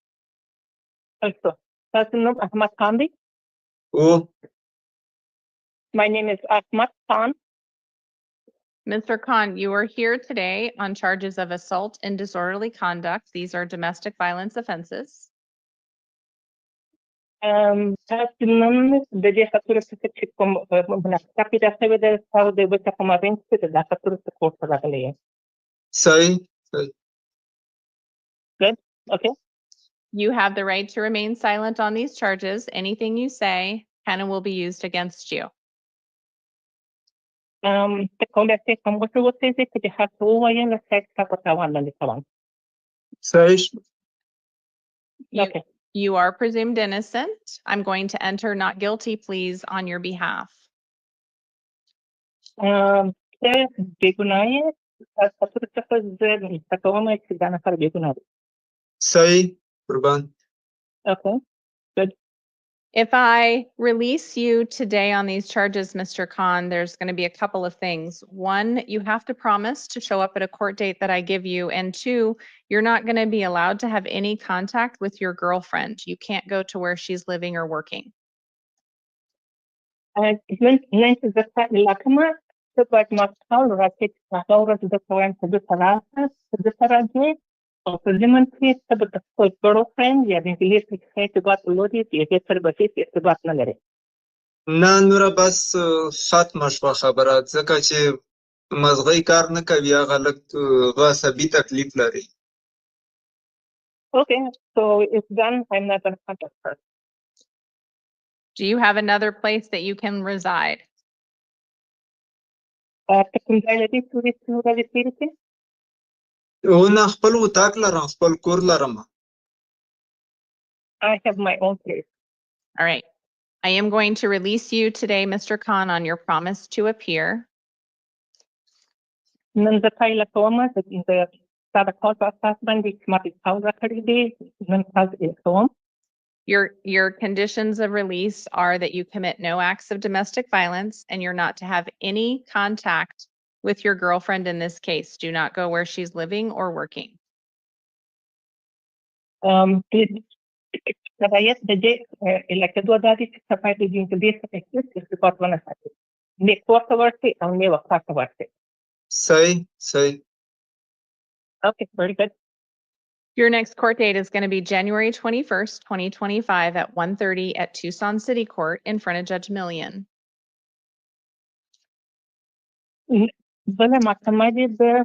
Ahmad Kandi. O My name is Ahmad Khan. Mr. Khan, you are here today on charges of assault and disorderly conduct. These are domestic violence offenses. بدي خطورة تكتشفكم هناك تقيد سبب صار دي بتكم أبين كده لا خطورة تكون صدقلية. सही Good. Okay. You have the right to remain silent on these charges. Anything you say can and will be used against you. تقول لك كم وصل زي كده حتى هو يلا ساعة كبرتاوان اللي طبعا. सही You, you are presumed innocent. I'm going to enter not guilty pleas on your behalf. بيجوناية خطورة تفوز زي تكوما يكسدانا صار بيجوناية. सही कुर्बान Okay. Good. If I release you today on these charges, Mr. Khan, there's going to be a couple of things. One, you have to promise to show up at a court date that I give you. And two, you're not going to be allowed to have any contact with your girlfriend. You can't go to where she's living or working. ننت ذكر لكما تبعت مقال راتب مقال ذكران تبصرات تبصرات وكلمن في تبت girlfriend يعني في ليست خير تبعت لودي في كسر بسيط تبعت نلري. نه نوره بس ختمه شوه خبره ځکه چې مزغی کار نه کوي هغه لږ عصبي تکلیف لري Okay, so it's done. I'm not going to contact her. Do you have another place that you can reside? او نه خپل وطاق لرم خپل کور لرم I have my own place. All right. I am going to release you today, Mr. Khan, on your promise to appear. Your conditions of release are that you commit no acts of domestic violence and you're not to have any contact with your girlfriend in this case. Do not go where she's living or working. सही Okay, very good. Your next court date is going to be January 21st, 2025 at 1:30 at Tucson City Court in front of Judge Millian. Bale mahkemeyi de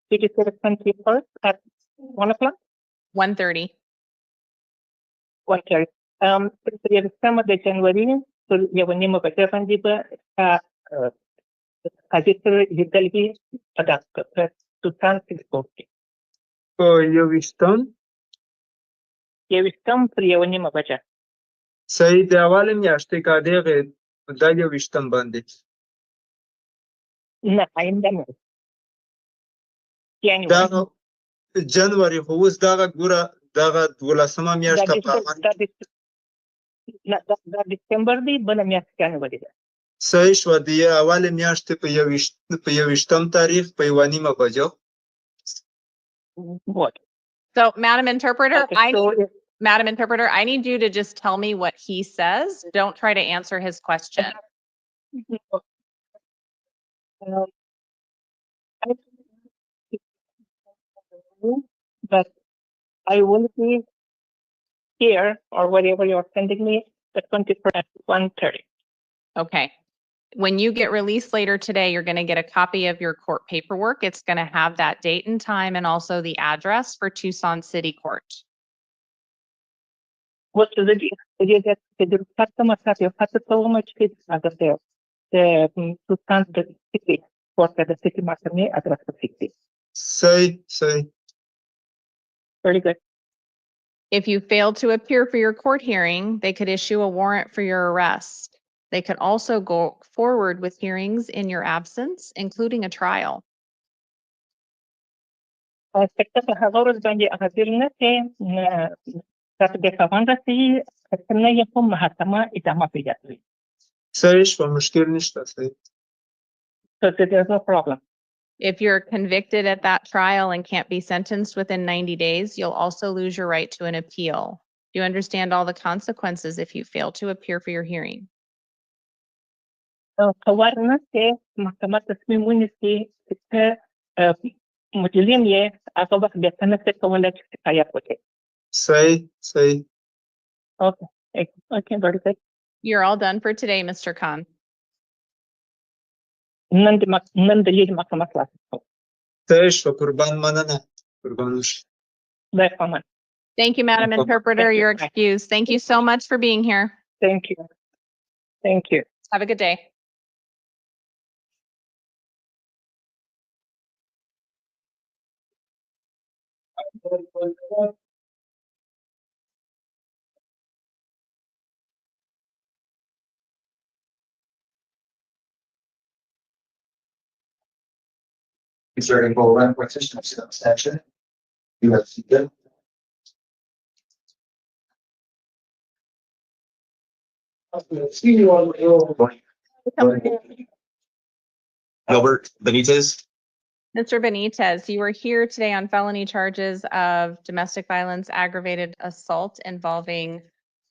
February 21st at 1 o'clock. 1:30. 1:30. Pertama de Januari yang membacakan juga hadis detail pada Tucson, Texas. Eu iștem Eu stăm prieveni membaca. să-i de avale mi-aște ca de da eu iștem bandit. Na, ainda não. January. Da, January, hus daga gura, daga gula sama mi-aște paman. Da December de bana mi-a January. Să-i șodie avale mi-aște pe eu iștem tarif pe Ioani mă băgeu. What? So, Madam Interpreter, Okay, Madam Interpreter, I need you to just tell me what he says. Don't try to answer his question. But I will be here or wherever you're sending me the 21st at 1:30. Okay. When you get released later today, you're going to get a copy of your court paperwork. It's going to have that date and time and also the address for Tucson City Court. What is it? The customer have so much kids out there. The Tucson city court at the city market address the city. Să-i. Very good. If you fail to appear for your court hearing, they could issue a warrant for your arrest. They could also go forward with hearings in your absence, including a trial. Spectator havorus będzie ahazirnete de kavandasi katna yakum mahatama itama pijatri. Să-i și vă mușchir niște să-i. So there's no problem. If you're convicted at that trial and can't be sentenced within 90 days, you'll also lose your right to an appeal. Do you understand all the consequences if you fail to appear for your hearing? Kawarnate mahkamah resmi munisi kita mujilimye atau biasanya kawalan kaya pote. Să-i. Okay, very good. You're all done for today, Mr. Khan. Nandali mahkamah kelas. Să-i și vă curban manana. Curbanuș. Baik, Paman. Thank you, Madam Interpreter. You're excused. Thank you so much for being here. Thank you. Thank you. Have a good day. Concerning full rent partition of section. You have to do. Gilbert Benitez. Mr. Benitez, you are here today on felony charges of domestic violence, aggravated assault involving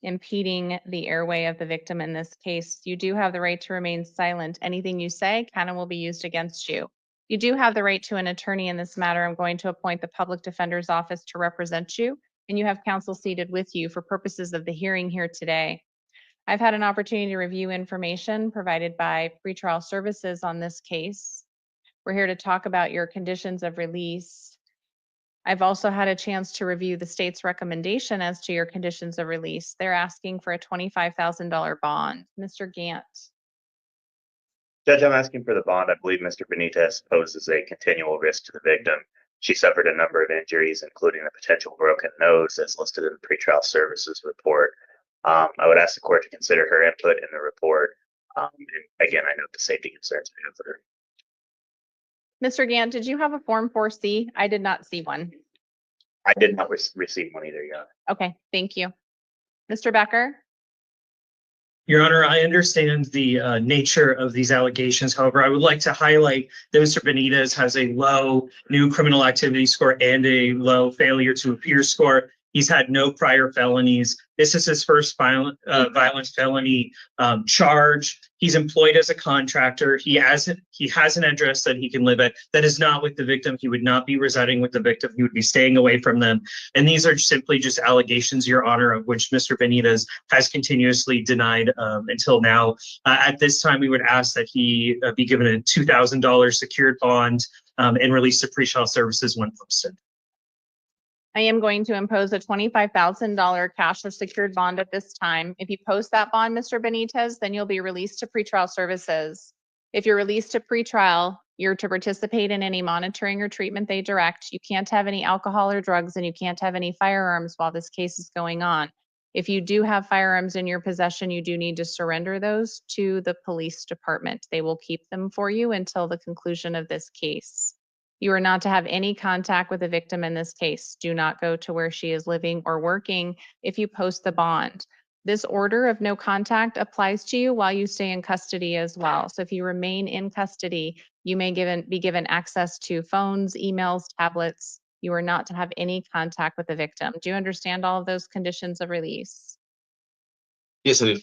impeding the airway of the victim in this case. You do have the right to remain silent. Anything you say can and will be used against you. You do have the right to an attorney in this matter. I'm going to appoint the public defender's office to represent you, and you have counsel seated with you for purposes of the hearing here today. I've had an opportunity to review information provided by pretrial services on this case. We're here to talk about your conditions of release. I've also had a chance to review the state's recommendation as to your conditions of release. They're asking for a $25,000 bond. Mr. Gant. Judge, I'm asking for the bond. I believe Mr. Benitez poses a continual risk to the victim. She suffered a number of injuries, including a potential broken nose as listed in the pretrial services report. I would ask the court to consider her input in the report. And again, I note the safety concerns we have for her. Mr. Gant, did you have a Form 4C? I did not see one. I did not receive one either, Your Honor. Okay, thank you. Mr. Becker? Your Honor, I understand the nature of these allegations. However, I would like to highlight that Mr. Benitez has a low new criminal activity score and a low failure to appear score. He's had no prior felonies. This is his first violent felony charge. He's employed as a contractor. He has an address that he can live at that is not with the victim. He would not be residing with the victim. He would be staying away from them. And these are simply just allegations, Your Honor, of which Mr. Benitez has continuously denied until now. At this time, we would ask that he be given a $2,000 secured bond and released to pretrial services when posted. I am going to impose a $25,000 cash or secured bond at this time. If you post that bond, Mr. Benitez, then you'll be released to pretrial services. If you're released to pretrial, you're to participate in any monitoring or treatment they direct. You can't have any alcohol or drugs, and you can't have any firearms while this case is going on. If you do have firearms in your possession, you do need to surrender those to the police department. They will keep them for you until the conclusion of this case. You are not to have any contact with the victim in this case. Do not go to where she is living or working if you post the bond. This order of no contact applies to you while you stay in custody as well. So if you remain in custody, you may be given access to phones, emails, tablets. You are not to have any contact with the victim. Do you understand all of those conditions of release? Yes, I do.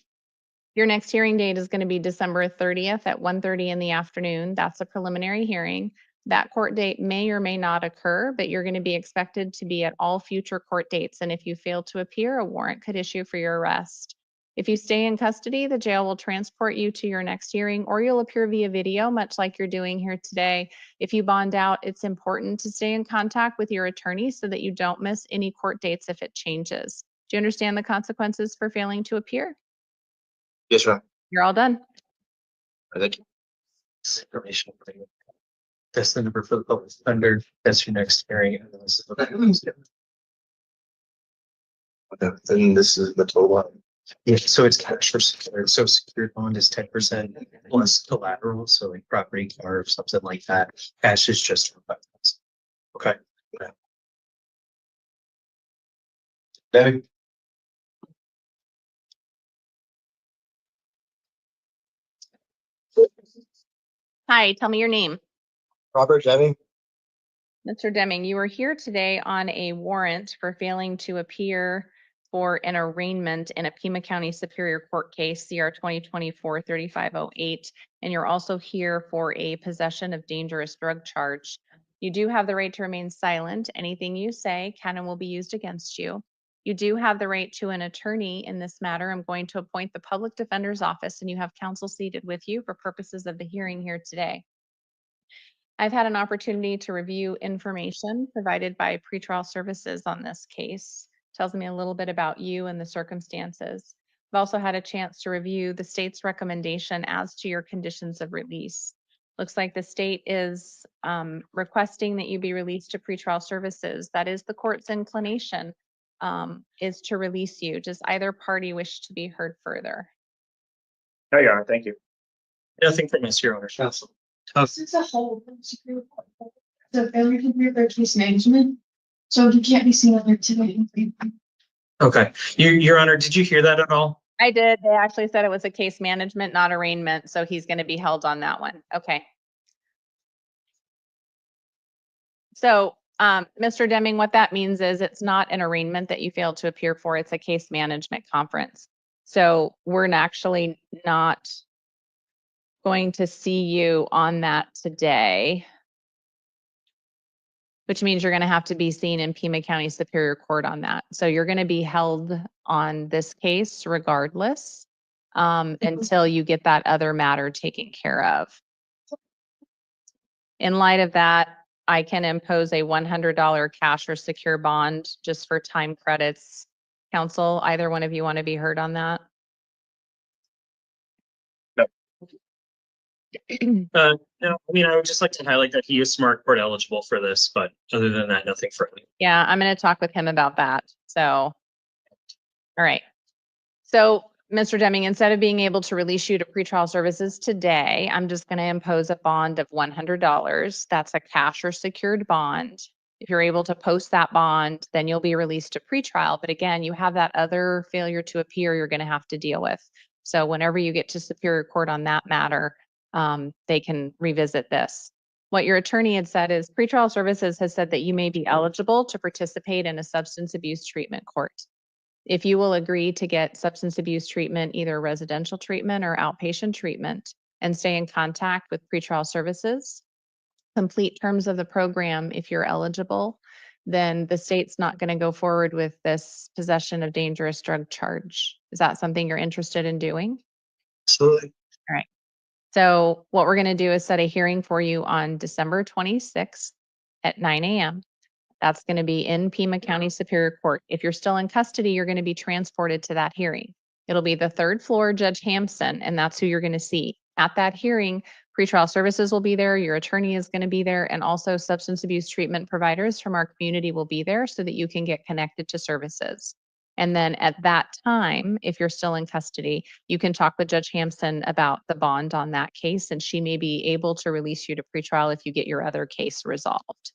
Your next hearing date is going to be December 30th at 1:30 in the afternoon. That's a preliminary hearing. That court date may or may not occur, but you're going to be expected to be at all future court dates. And if you fail to appear, a warrant could issue for your arrest. If you stay in custody, the jail will transport you to your next hearing, or you'll appear via video, much like you're doing here today. If you bond out, it's important to stay in contact with your attorney so that you don't miss any court dates if it changes. Do you understand the consequences for failing to appear? Yes, ma'am. You're all done. Thank you. Information. That's the number for the public defender. That's your next hearing. And this is Okay, and this is the total one. Yeah, so it's cash or secured. So secured bond is 10% plus collateral. So like property, car, or something like that. Cash is just for 5,000. Okay. Debbie? Hi, tell me your name. Robert Deming? Mr. Deming, you are here today on a warrant for failing to appear for an arraignment in a Pima County Superior Court case, CR 2024-3508, and you're also here for a possession of dangerous drug charge. You do have the right to remain silent. Anything you say can and will be used against you. You do have the right to an attorney in this matter. I'm going to appoint the public defender's office, and you have counsel seated with you for purposes of the hearing here today. I've had an opportunity to review information provided by pretrial services on this case. Tells me a little bit about you and the circumstances. I've also had a chance to review the state's recommendation as to your conditions of release. Looks like the state is requesting that you be released to pretrial services. That is the court's inclination, is to release you. Does either party wish to be heard further? No, Your Honor, thank you. Nothing from us, Your Honor. This is a whole security. The failure to prepare case management. So he can't be seen on there today. Okay. Your Honor, did you hear that at all? I did. They actually said it was a case management, not arraignment. So he's going to be held on that one. Okay. So, Mr. Deming, what that means is it's not an arraignment that you failed to appear for. It's a case management conference. So we're actually not going to see you on that today, which means you're going to have to be seen in Pima County Superior Court on that. So you're going to be held on this case regardless until you get that other matter taken care of. In light of that, I can impose a $100 cash or secure bond just for time credits. Counsel, either one of you want to be heard on that? No, I mean, I would just like to highlight that he is smart court eligible for this, but other than that, nothing further. Yeah, I'm going to talk with him about that. So, all right. So, Mr. Deming, instead of being able to release you to pretrial services today, I'm just going to impose a bond of $100. That's a cash or secured bond. If you're able to post that bond, then you'll be released to pretrial. But again, you have that other failure to appear you're going to have to deal with. So whenever you get to Superior Court on that matter, they can revisit this. What your attorney had said is pretrial services has said that you may be eligible to participate in a substance abuse treatment court. If you will agree to get substance abuse treatment, either residential treatment or outpatient treatment, and stay in contact with pretrial services, complete terms of the program if you're eligible, then the state's not going to go forward with this possession of dangerous drug charge. Is that something you're interested in doing? Absolutely. All right. So what we're going to do is set a hearing for you on December 26th at 9 a.m. That's going to be in Pima County Superior Court. If you're still in custody, you're going to be transported to that hearing. It'll be the third floor, Judge Hampson, and that's who you're going to see. At that hearing, pretrial services will be there, your attorney is going to be there, and also substance abuse treatment providers from our community will be there so that you can get connected to services. And then at that time, if you're still in custody, you can talk with Judge Hampson about the bond on that case, and she may be able to release you to pretrial if you get your other case resolved.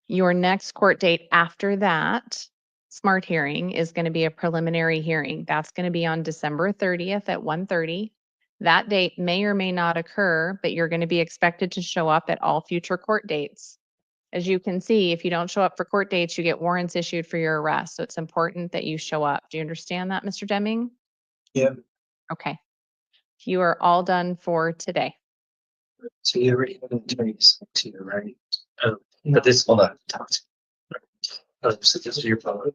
Your next court date after that SMART hearing is going to be a preliminary hearing. That's going to be on December 30th at 1:30. That date may or may not occur, but you're going to be expected to show up at all future court dates. As you can see, if you don't show up for court dates, you get warrants issued for your arrest. So it's important that you show up. Do you understand that, Mr. Deming? Yeah. Okay. You are all done for today. So you already have an attorney to you, right? But this, hold on. So this is your phone.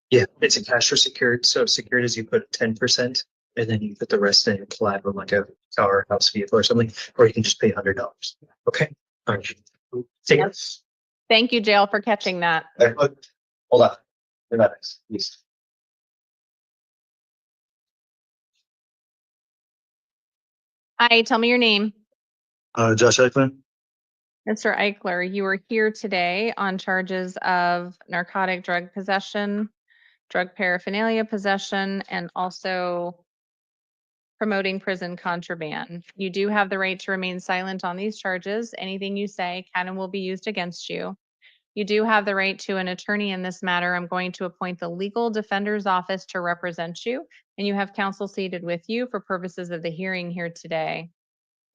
Yeah, it's a cash or secured. So secured is you put 10% and then you put the rest in collateral, like a car, house, vehicle or something, or you can just pay $100. Okay. All right. Take it. Thank you, Jail, for catching that. Hold on. You're not next, please. Hi, tell me your name. Josh Eichmann. Mr. Eichler, you are here today on charges of narcotic drug possession, drug paraphernalia possession, and also promoting prison contraband. You do have the right to remain silent on these charges. Anything you say can and will be used against you. You do have the right to an attorney in this matter. I'm going to appoint the legal defender's office to represent you, and you have counsel seated with you for purposes of the hearing here today.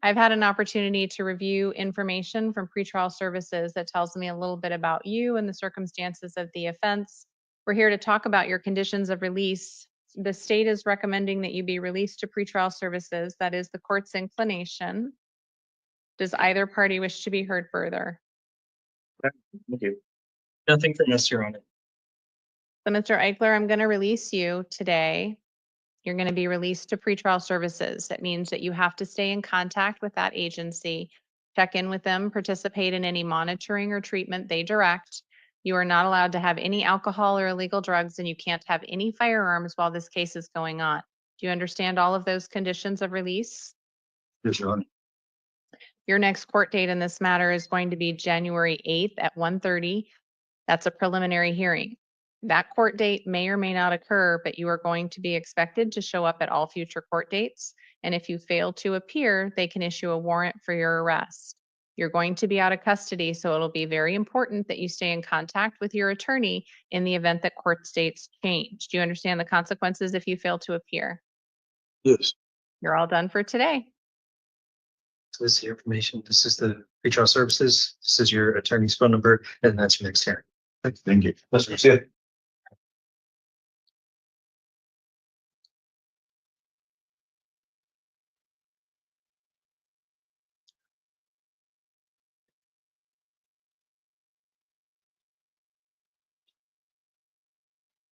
I've had an opportunity to review information from pretrial services that tells me a little bit about you and the circumstances of the offense. We're here to talk about your conditions of release. The state is recommending that you be released to pretrial services. That is the court's inclination. Does either party wish to be heard further? Thank you. Nothing from us, Your Honor. So, Mr. Eichler, I'm going to release you today. You're going to be released to pretrial services. That means that you have to stay in contact with that agency, check in with them, participate in any monitoring or treatment they direct. You are not allowed to have any alcohol or illegal drugs, and you can't have any firearms while this case is going on. Do you understand all of those conditions of release? Yes, Your Honor. Your next court date in this matter is going to be January 8th at 1:30. That's a preliminary hearing. That court date may or may not occur, but you are going to be expected to show up at all future court dates. And if you fail to appear, they can issue a warrant for your arrest. You're going to be out of custody, so it'll be very important that you stay in contact with your attorney in the event that court dates change. Do you understand the consequences if you fail to appear? Yes. You're all done for today. So this is your information. This is the pretrial services. This is your attorney's phone number, and that's your next hearing. Thank you. Let's see it.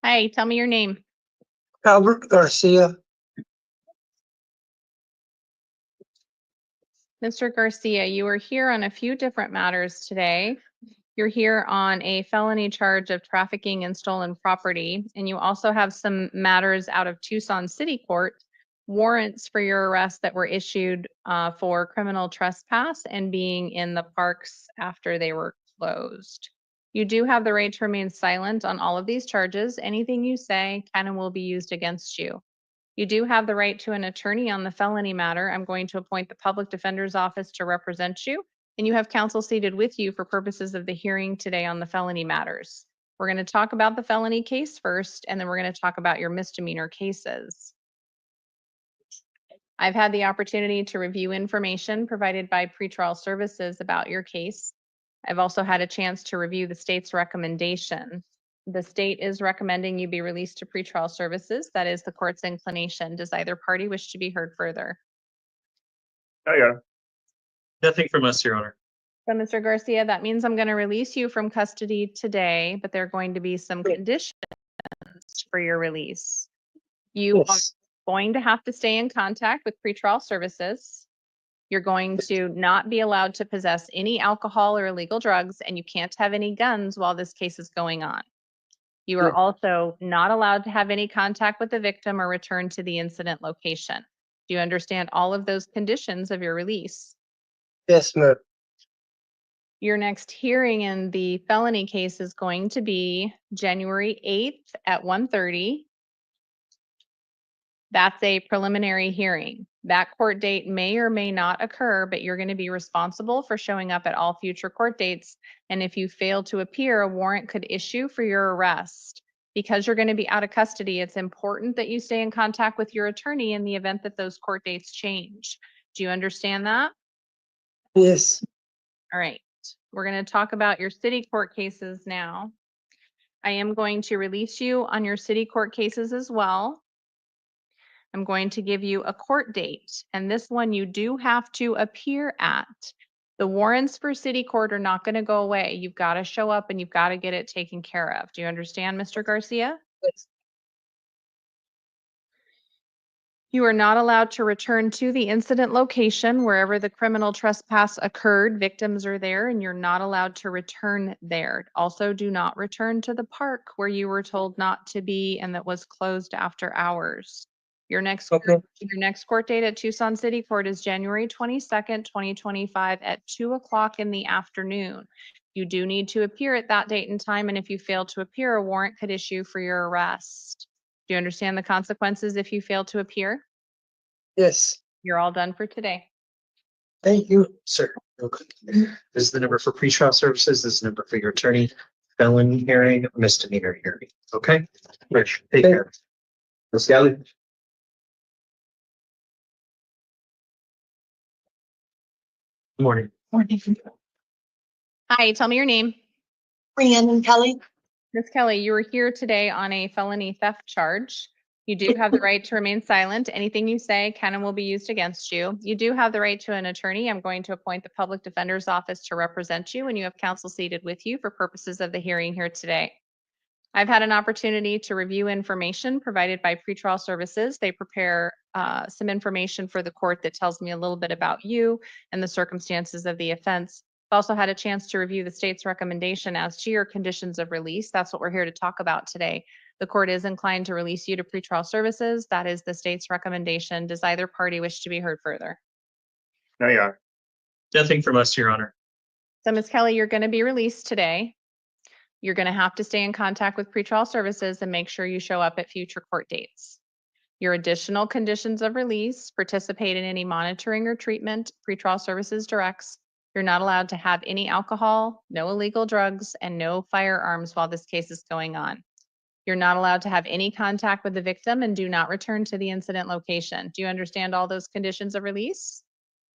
Hi, tell me your name. Albert Garcia. Mr. Garcia, you are here on a few different matters today. You're here on a felony charge of trafficking in stolen property, and you also have some matters out of Tucson City Court, warrants for your arrest that were issued for criminal trespass and being in the parks after they were closed. You do have the right to remain silent on all of these charges. Anything you say can and will be used against you. You do have the right to an attorney on the felony matter. I'm going to appoint the public defender's office to represent you, and you have counsel seated with you for purposes of the hearing today on the felony matters. We're going to talk about the felony case first, and then we're going to talk about your misdemeanor cases. I've had the opportunity to review information provided by pretrial services about your case. I've also had a chance to review the state's recommendation. The state is recommending you be released to pretrial services. That is the court's inclination. Does either party wish to be heard further? No, Your Honor. Nothing from us, Your Honor. So, Mr. Garcia, that means I'm going to release you from custody today, but there are going to be some conditions for your release. You are Yes. going to have to stay in contact with pretrial services. You're going to not be allowed to possess any alcohol or illegal drugs, and you can't have any guns while this case is going on. You are also not allowed to have any contact with the victim or return to the incident location. Do you understand all of those conditions of your release? Yes, ma'am. Your next hearing in the felony case is going to be January 8th at 1:30. That's a preliminary hearing. That court date may or may not occur, but you're going to be responsible for showing up at all future court dates. And if you fail to appear, a warrant could issue for your arrest. Because you're going to be out of custody, it's important that you stay in contact with your attorney in the event that those court dates change. Do you understand that? Yes. All right. We're going to talk about your city court cases now. I am going to release you on your city court cases as well. I'm going to give you a court date, and this one you do have to appear at. The warrants for city court are not going to go away. You've got to show up and you've got to get it taken care of. Do you understand, Mr. Garcia? Yes. You are not allowed to return to the incident location wherever the criminal trespass occurred. Victims are there and you're not allowed to return there. Also, do not return to the park where you were told not to be and that was closed after hours. Your next court date at Tucson City Court is January 22nd, 2025 at 2 o'clock in the afternoon. You do need to appear at that date and time, and if you fail to appear, a warrant could issue for your arrest. Do you understand the consequences if you fail to appear? Yes. You're all done for today. Thank you. Sir, real quick. This is the number for pretrial services. This is the number for your attorney, felon hearing, misdemeanor hearing. Okay? Rich, take care. Ms. Kelly? Good morning. Hi, tell me your name. Rhiannon Kelly. Ms. Kelly, you were here today on a felony theft charge. You do have the right to remain silent. Anything you say can and will be used against you. You do have the right to an attorney. I'm going to appoint the public defender's office to represent you, and you have counsel seated with you for purposes of the hearing here today. I've had an opportunity to review information provided by pretrial services. They prepare some information for the court that tells me a little bit about you and the circumstances of the offense. I've also had a chance to review the state's recommendation as to your conditions of release. That's what we're here to talk about today. The court is inclined to release you to pretrial services. That is the state's recommendation. Does either party wish to be heard further? No, Your Honor. Nothing from us, Your Honor. So, Ms. Kelly, you're going to be released today. You're going to have to stay in contact with pretrial services and make sure you show up at future court dates. Your additional conditions of release: participate in any monitoring or treatment pretrial services directs. You're not allowed to have any alcohol, no illegal drugs, and no firearms while this case is going on. You're not allowed to have any contact with the victim and do not return to the incident location. Do you understand all those conditions of release?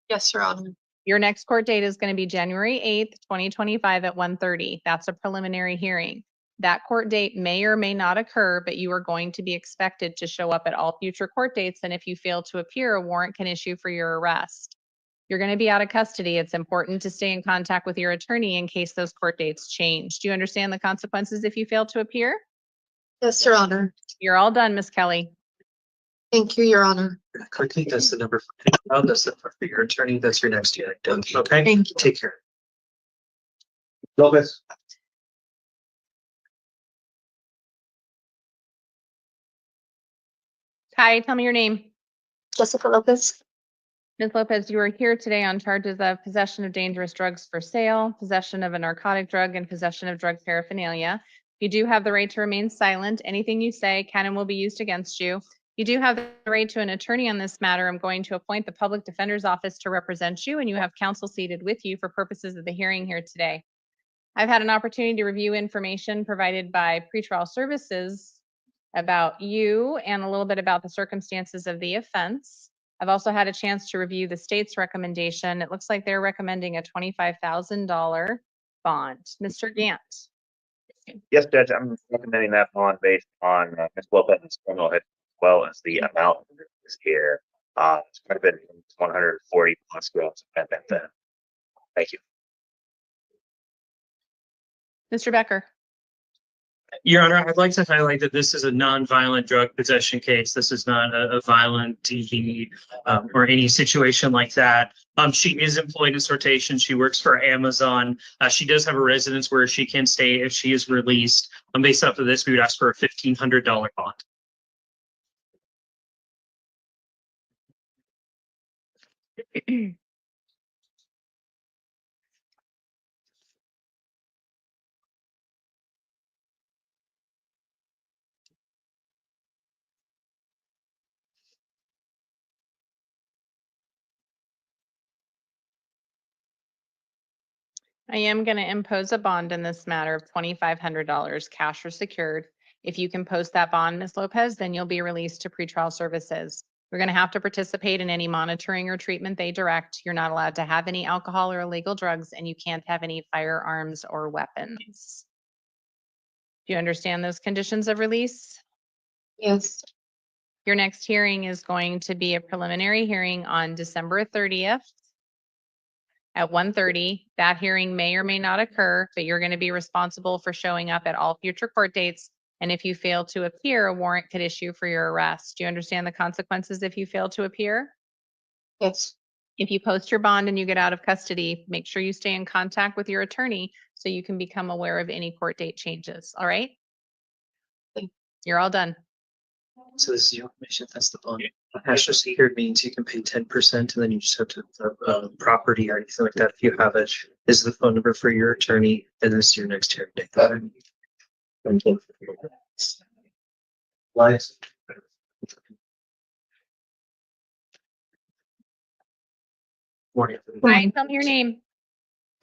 Yes, Your Honor. Your next court date is going to be January 8th, 2025 at 1:30. That's a preliminary hearing. That court date may or may not occur, but you are going to be expected to show up at all future court dates. And if you fail to appear, a warrant can issue for your arrest. You're going to be out of custody. It's important to stay in contact with your attorney in case those court dates change. Do you understand the consequences if you fail to appear? Yes, Your Honor. You're all done, Ms. Kelly. Thank you, Your Honor. Quickly, that's the number for pretrial. That's the number for your attorney. That's your next hearing. Okay? Thank you. Take care. Lopez? Hi, tell me your name. Jessica Lopez. Ms. Lopez, you are here today on charges of possession of dangerous drugs for sale, possession of a narcotic drug, and possession of drug paraphernalia. You do have the right to remain silent. Anything you say can and will be used against you. You do have the right to an attorney on this matter. I'm going to appoint the public defender's office to represent you, and you have counsel seated with you for purposes of the hearing here today. I've had an opportunity to review information provided by pretrial services about you and a little bit about the circumstances of the offense. I've also had a chance to review the state's recommendation. It looks like they're recommending a $25,000 bond. Mr. Gant. Yes, Judge, I'm recommending that bond based on Ms. Lopez's criminal history as well as the amount is here. It's quite a bit, 140 plus gross offending then. Thank you. Mr. Becker. Your Honor, I'd like to highlight that this is a non-violent drug possession case. This is not a violent DV or any situation like that. She is employed in sortation. She works for Amazon. She does have a residence where she can stay if she is released. Based off of this, we would ask for a $1,500 bond. I am going to impose a bond in this matter of $2,500 cash or secured. If you can post that bond, Ms. Lopez, then you'll be released to pretrial services. You're going to have to participate in any monitoring or treatment they direct. You're not allowed to have any alcohol or illegal drugs, and you can't have any firearms or weapons. Do you understand those conditions of release? Yes. Your next hearing is going to be a preliminary hearing on December 30th. At 1:30, that hearing may or may not occur, but you're going to be responsible for showing up at all future court dates. And if you fail to appear, a warrant could issue for your arrest. Do you understand the consequences if you fail to appear? Yes. If you post your bond and you get out of custody, make sure you stay in contact with your attorney so you can become aware of any court date changes. All right? You're all done. So this is your information. That's the bond. Cash or secured means you can pay 10% and then you just have to property or anything like that. If you have it, this is the phone number for your attorney, and this is your next hearing date. Thank you. Lies. Morning. Hi, tell me your name.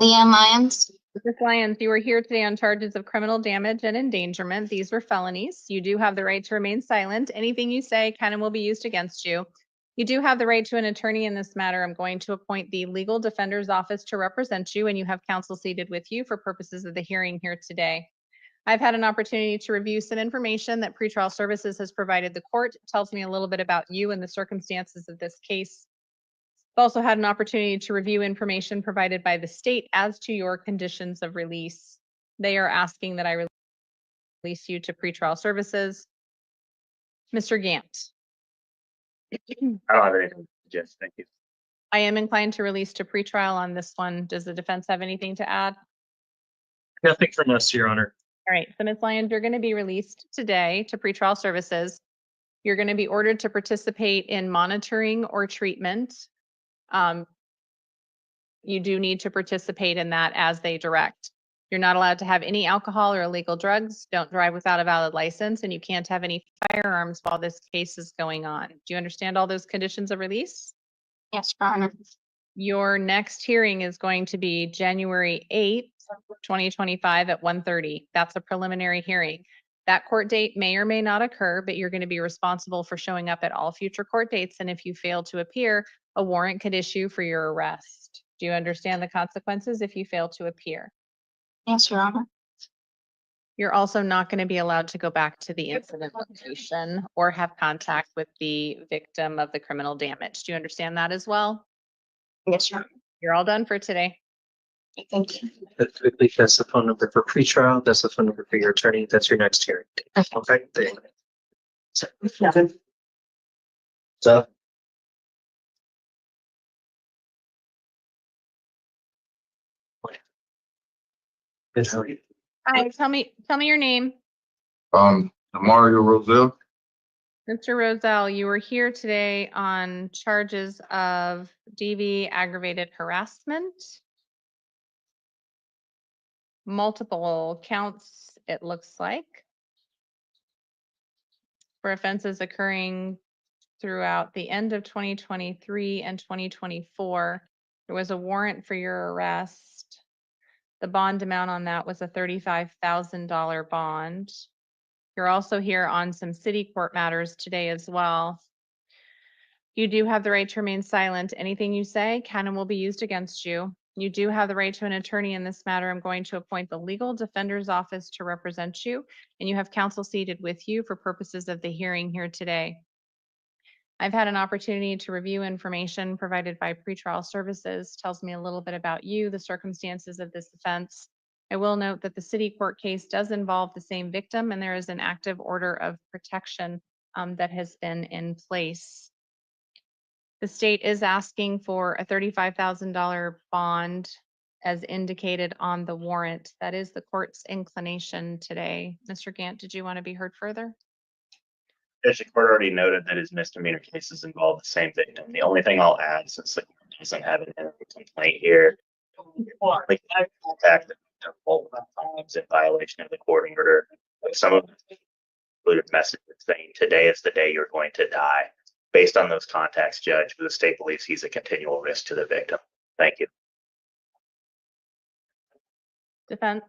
Leanne Lyons. Ms. Lyons, you are here today on charges of criminal damage and endangerment. These were felonies. You do have the right to remain silent. Anything you say can and will be used against you. You do have the right to an attorney in this matter. I'm going to appoint the legal defender's office to represent you, and you have counsel seated with you for purposes of the hearing here today. I've had an opportunity to review some information that pretrial services has provided the court. It tells me a little bit about you and the circumstances of this case. I've also had an opportunity to review information provided by the state as to your conditions of release. They are asking that I release you to pretrial services. Mr. Gant. I don't have anything, Judge. Thank you. I am inclined to release to pretrial on this one. Does the defense have anything to add? Nothing from us, Your Honor. All right, so Ms. Lyons, you're going to be released today to pretrial services. You're going to be ordered to participate in monitoring or treatment. You do need to participate in that as they direct. You're not allowed to have any alcohol or illegal drugs. Don't drive without a valid license, and you can't have any firearms while this case is going on. Do you understand all those conditions of release? Yes, Your Honor. Your next hearing is going to be January 8th, 2025 at 1:30. That's a preliminary hearing. That court date may or may not occur, but you're going to be responsible for showing up at all future court dates. And if you fail to appear, a warrant could issue for your arrest. Do you understand the consequences if you fail to appear? Yes, Your Honor. You're also not going to be allowed to go back to the incident location or have contact with the victim of the criminal damage. Do you understand that as well? Yes, Your Honor. You're all done for today. Thank you. Quickly, that's the phone number for pretrial. That's the phone number for your attorney. That's your next hearing. Okay. Thank you. So, Good, how are you? Hi, tell me your name. Mario Roselle. Mr. Roselle, you were here today on charges of DV aggravated harassment. Multiple counts, it looks like, for offenses occurring throughout the end of 2023 and 2024. There was a warrant for your arrest. The bond amount on that was a $35,000 bond. You're also here on some city court matters today as well. You do have the right to remain silent. Anything you say can and will be used against you. You do have the right to an attorney in this matter. I'm going to appoint the legal defender's office to represent you, and you have counsel seated with you for purposes of the hearing here today. I've had an opportunity to review information provided by pretrial services, tells me a little bit about you, the circumstances of this offense. I will note that the city court case does involve the same victim, and there is an active order of protection that has been in place. The state is asking for a $35,000 bond as indicated on the warrant. That is the court's inclination today. Mr. Gant, did you want to be heard further? Judge, the court already noted that his misdemeanor cases involve the same victim. The only thing I'll add, since the court doesn't have an complaint here, like contact the victim multiple times in violation of the court order. Some of them included messages saying, "Today is the day you're going to die." Based on those contacts, Judge, the state believes he's a continual risk to the victim. Thank you. Defense,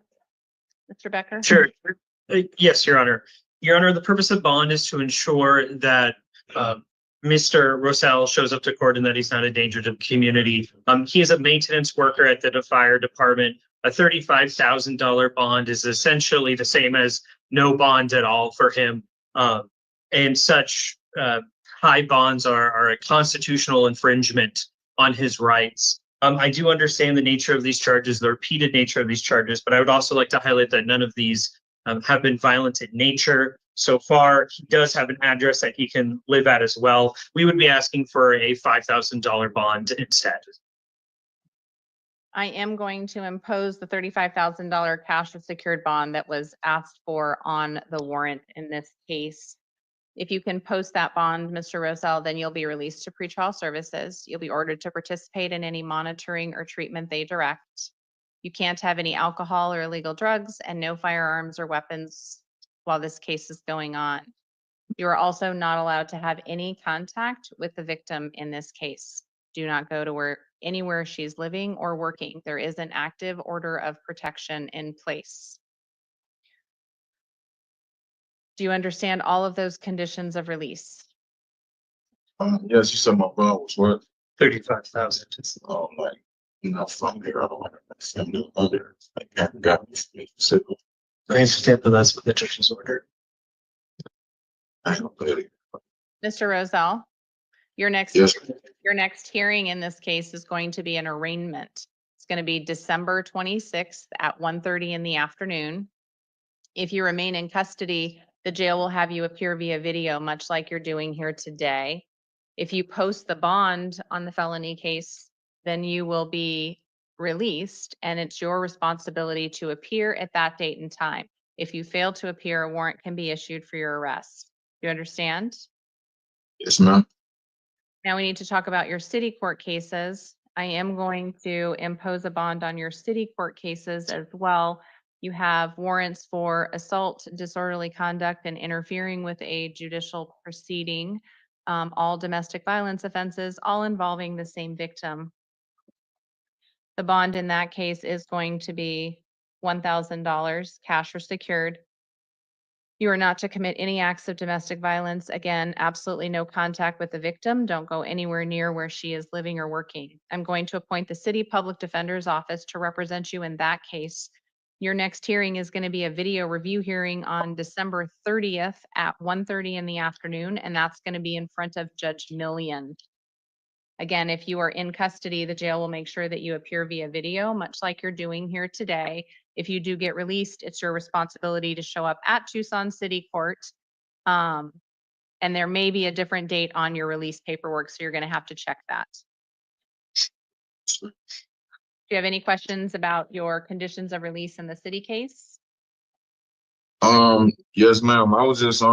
Mr. Becker? Sure. Yes, Your Honor. Your Honor, the purpose of bond is to ensure that Mr. Rosell shows up to court and that he's not a danger to the community. He is a maintenance worker at the fire department. A $35,000 bond is essentially the same as no bond at all for him. And such high bonds are a constitutional infringement on his rights. I do understand the nature of these charges, the repeated nature of these charges, but I would also like to highlight that none of these have been violent in nature. So far, he does have an address that he can live at as well. We would be asking for a $5,000 bond instead. I am going to impose the $35,000 cash or secured bond that was asked for on the warrant in this case. If you can post that bond, Mr. Rosell, then you'll be released to pretrial services. You'll be ordered to participate in any monitoring or treatment they direct. You can't have any alcohol or illegal drugs and no firearms or weapons while this case is going on. You are also not allowed to have any contact with the victim in this case. Do not go to anywhere she's living or working. There is an active order of protection in place. Do you understand all of those conditions of release? Yes, you said my bond was what? 35,000. Oh, like, from there, I don't understand the other. I haven't got me civil. I understand that that's what the judge has ordered. I don't really. Mr. Rosell, your next hearing in this case is going to be an arraignment. It's going to be December 26th at 1:30 in the afternoon. If you remain in custody, the jail will have you appear via video, much like you're doing here today. If you post the bond on the felony case, then you will be released, and it's your responsibility to appear at that date and time. If you fail to appear, a warrant can be issued for your arrest. Do you understand? Yes, ma'am. Now we need to talk about your city court cases. I am going to impose a bond on your city court cases as well. You have warrants for assault, disorderly conduct, and interfering with a judicial proceeding, all domestic violence offenses, all involving the same victim. The bond in that case is going to be $1,000, cash or secured. You are not to commit any acts of domestic violence. Again, absolutely no contact with the victim. Don't go anywhere near where she is living or working. I'm going to appoint the city public defender's office to represent you in that case. Your next hearing is going to be a video review hearing on December 30th at 1:30 in the afternoon, and that's going to be in front of Judge Millian. Again, if you are in custody, the jail will make sure that you appear via video, much like you're doing here today. If you do get released, it's your responsibility to show up at Tucson City Court. And there may be a different date on your release paperwork, so you're going to have to check that. Do you have any questions about your conditions of release in the city case? Yes, ma'am. I was just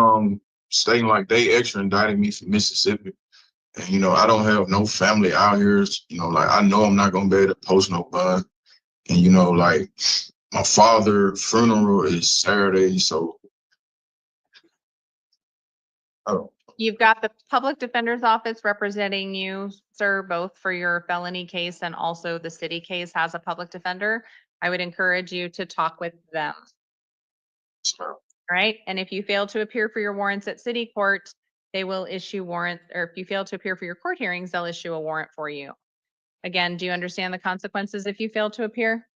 stating like they extra indicted me from Mississippi. And I don't have no family out here. Like I know I'm not gonna be able to post no bond. And like my father's funeral is Saturday, so I don't. You've got the public defender's office representing you, sir, both for your felony case and also the city case has a public defender. I would encourage you to talk with them. Sure. All right. And if you fail to appear for your warrants at city court, They will issue warrants, or if you fail to appear for your court hearings, they'll issue a warrant for you. Again, do you understand the consequences if you fail to appear?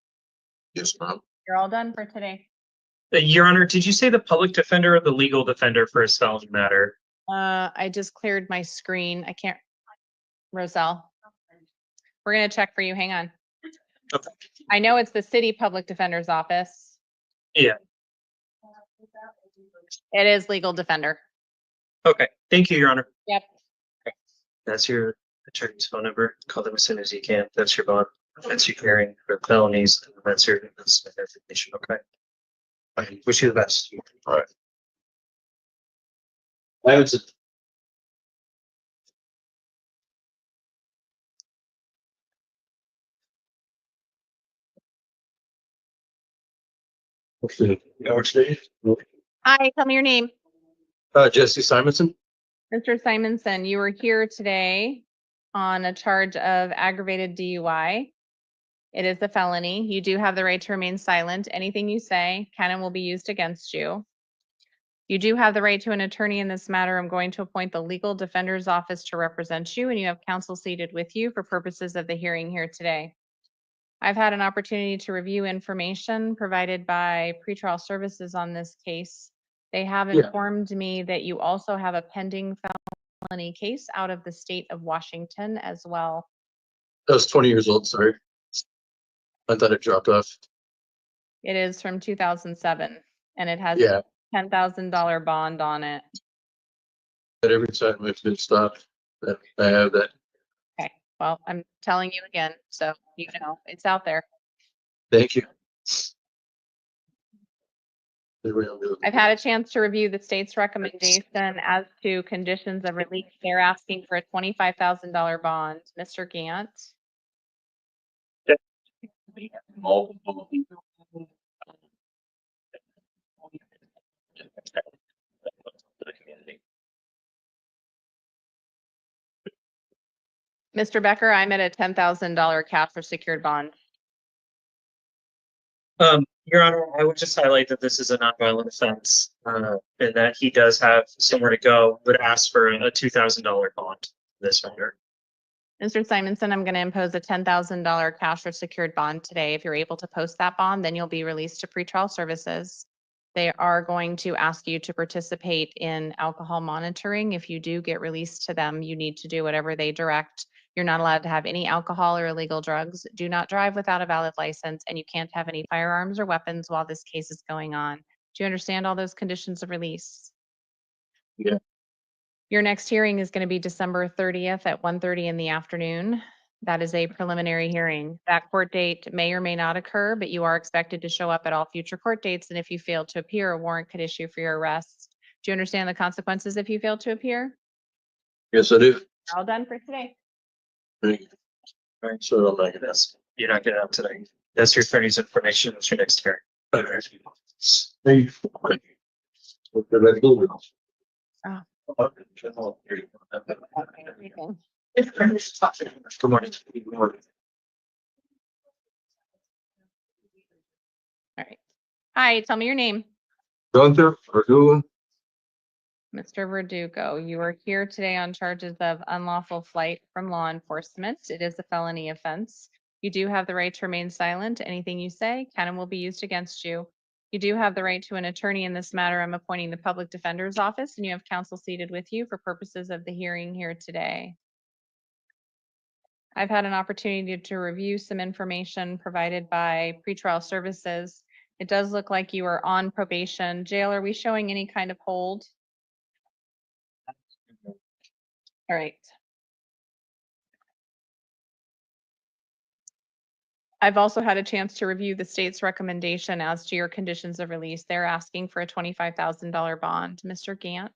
Yes, ma'am. You're all done for today. Your Honor, did you say the public defender or the legal defender for a felony matter? I just cleared my screen. I can't, Roselle. We're gonna check for you. Hang on. Okay. I know it's the city public defender's office. Yeah. It is legal defender. Okay. Thank you, Your Honor. Yep. That's your attorney's phone number. Call them as soon as you can. That's your bond. That's your hearing for felonies. And that's your information. Okay. I wish you the best. All right. Hi, tell me your name. Jesse Simonson. Mr. Simonson, you were here today on a charge of aggravated DUI. It is a felony. You do have the right to remain silent. Anything you say can and will be used against you. You do have the right to an attorney in this matter. I'm going to appoint the legal defender's office to represent you, and you have counsel seated with you for purposes of the hearing here today. I've had an opportunity to review information provided by pretrial services on this case. They have informed me that you also have a pending felony case out of the state of Washington as well. I was 20 years old, sorry. I thought it dropped off. It is from 2007, and it has Yeah. a $10,000 bond on it. But every time I've been stopped, that I have that. Okay, well, I'm telling you again, so you know, it's out there. Thank you. Everybody will do it. I've had a chance to review the state's recommendation as to conditions of release. They're asking for a $25,000 bond. Mr. Gant? Mr. Becker, I'm at a $10,000 cash for secured bond. Your Honor, I would just highlight that this is a nonviolent offense, and that he does have somewhere to go, would ask for a $2,000 bond. This vendor. Mr. Simonson, I'm going to impose a $10,000 cash or secured bond today. If you're able to post that bond, then you'll be released to pretrial services. They are going to ask you to participate in alcohol monitoring. If you do get released to them, you need to do whatever they direct. You're not allowed to have any alcohol or illegal drugs. Do not drive without a valid license, and you can't have any firearms or weapons while this case is going on. Do you understand all those conditions of release? Yeah. Your next hearing is going to be December 30th at 1:30 in the afternoon. That is a preliminary hearing. That court date may or may not occur, but you are expected to show up at all future court dates. And if you fail to appear, a warrant could issue for your arrest. Do you understand the consequences if you fail to appear? Yes, I do. You're all done for today. Thank you. All right, so I'm not gonna ask. You're not getting out today. That's your attorney's information. That's your next hearing. Thank you. Okay, let's go. Oh. Good morning. All right. Hi, tell me your name. Gunther Verdugo. Mr. Verdugo, you are here today on charges of unlawful flight from law enforcement. It is a felony offense. You do have the right to remain silent. Anything you say can and will be used against you. You do have the right to an attorney in this matter. I'm appointing the public defender's office, and you have counsel seated with you for purposes of the hearing here today. I've had an opportunity to review some information provided by pretrial services. It does look like you are on probation. Jail, are we showing any kind of hold? All right. I've also had a chance to review the state's recommendation as to your conditions of release. They're asking for a $25,000 bond. Mr. Gant?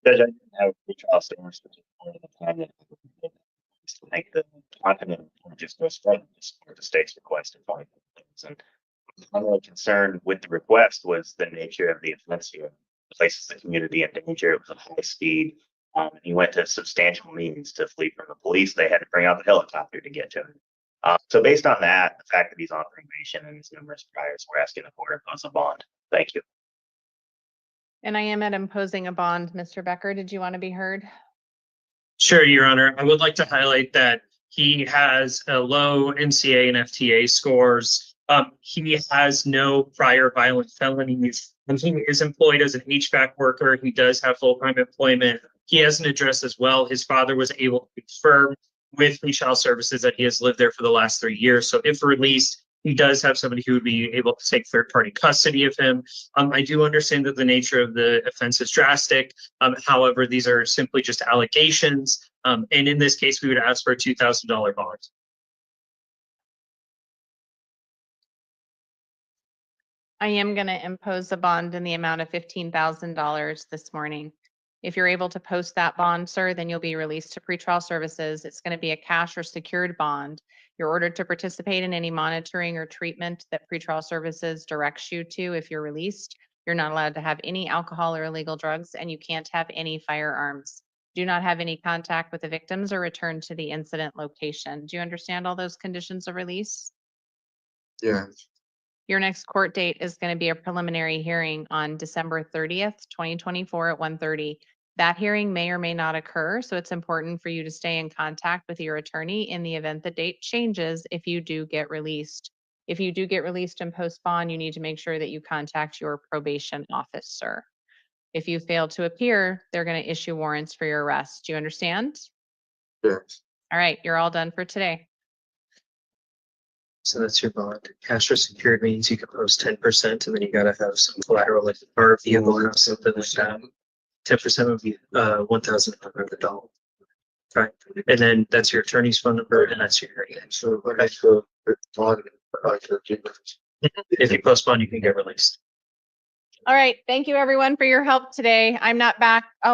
Judge, I didn't have a pretrial service at the time that to make the document just go straight to the state's request and find things. And my only concern with the request was the nature of the offense here. It places the community in danger. It was a high speed. And he went to substantial means to flee from the police. They had to bring out the helicopter to get to him. So based on that, the fact that he's on probation and his numerous priors, we're asking the court to impose a bond. Thank you. And I am imposing a bond. Mr. Becker, did you want to be heard? Sure, Your Honor. I would like to highlight that he has a low NCA and FTA scores. He has no prior violent felonies, and he is employed as an HVAC worker. He does have full-time employment. He has an address as well. His father was able to confirm with Free Child Services that he has lived there for the last 3 years. So if released, he does have somebody who would be able to take third-party custody of him. I do understand that the nature of the offense is drastic. However, these are simply just allegations. And in this case, we would ask for a $2,000 bond. I am going to impose a bond in the amount of $15,000 this morning. If you're able to post that bond, sir, then you'll be released to pretrial services. It's going to be a cash or secured bond. You're ordered to participate in any monitoring or treatment that pretrial services directs you to if you're released. You're not allowed to have any alcohol or illegal drugs, and you can't have any firearms. Do not have any contact with the victims or return to the incident location. Do you understand all those conditions of release? Yeah. Your next court date is going to be a preliminary hearing on December 30th, 2024 at 1:30. That hearing may or may not occur, so it's important for you to stay in contact with your attorney in the event the date changes if you do get released. If you do get released and post bond, you need to make sure that you contact your probation officer. If you fail to appear, they're going to issue warrants for your arrest. Do you understand? Yes. All right, you're all done for today. So that's your bond. Cash or secured means you can post 10%, and then you gotta have some collateral like a car, vehicle, or something like that. 10% would be $1,100. Right, and then that's your attorney's phone number, and that's your hearing date. So what I feel bond, If you post bond, you can get released. All right, thank you everyone for your help today. I'm not back. Oh,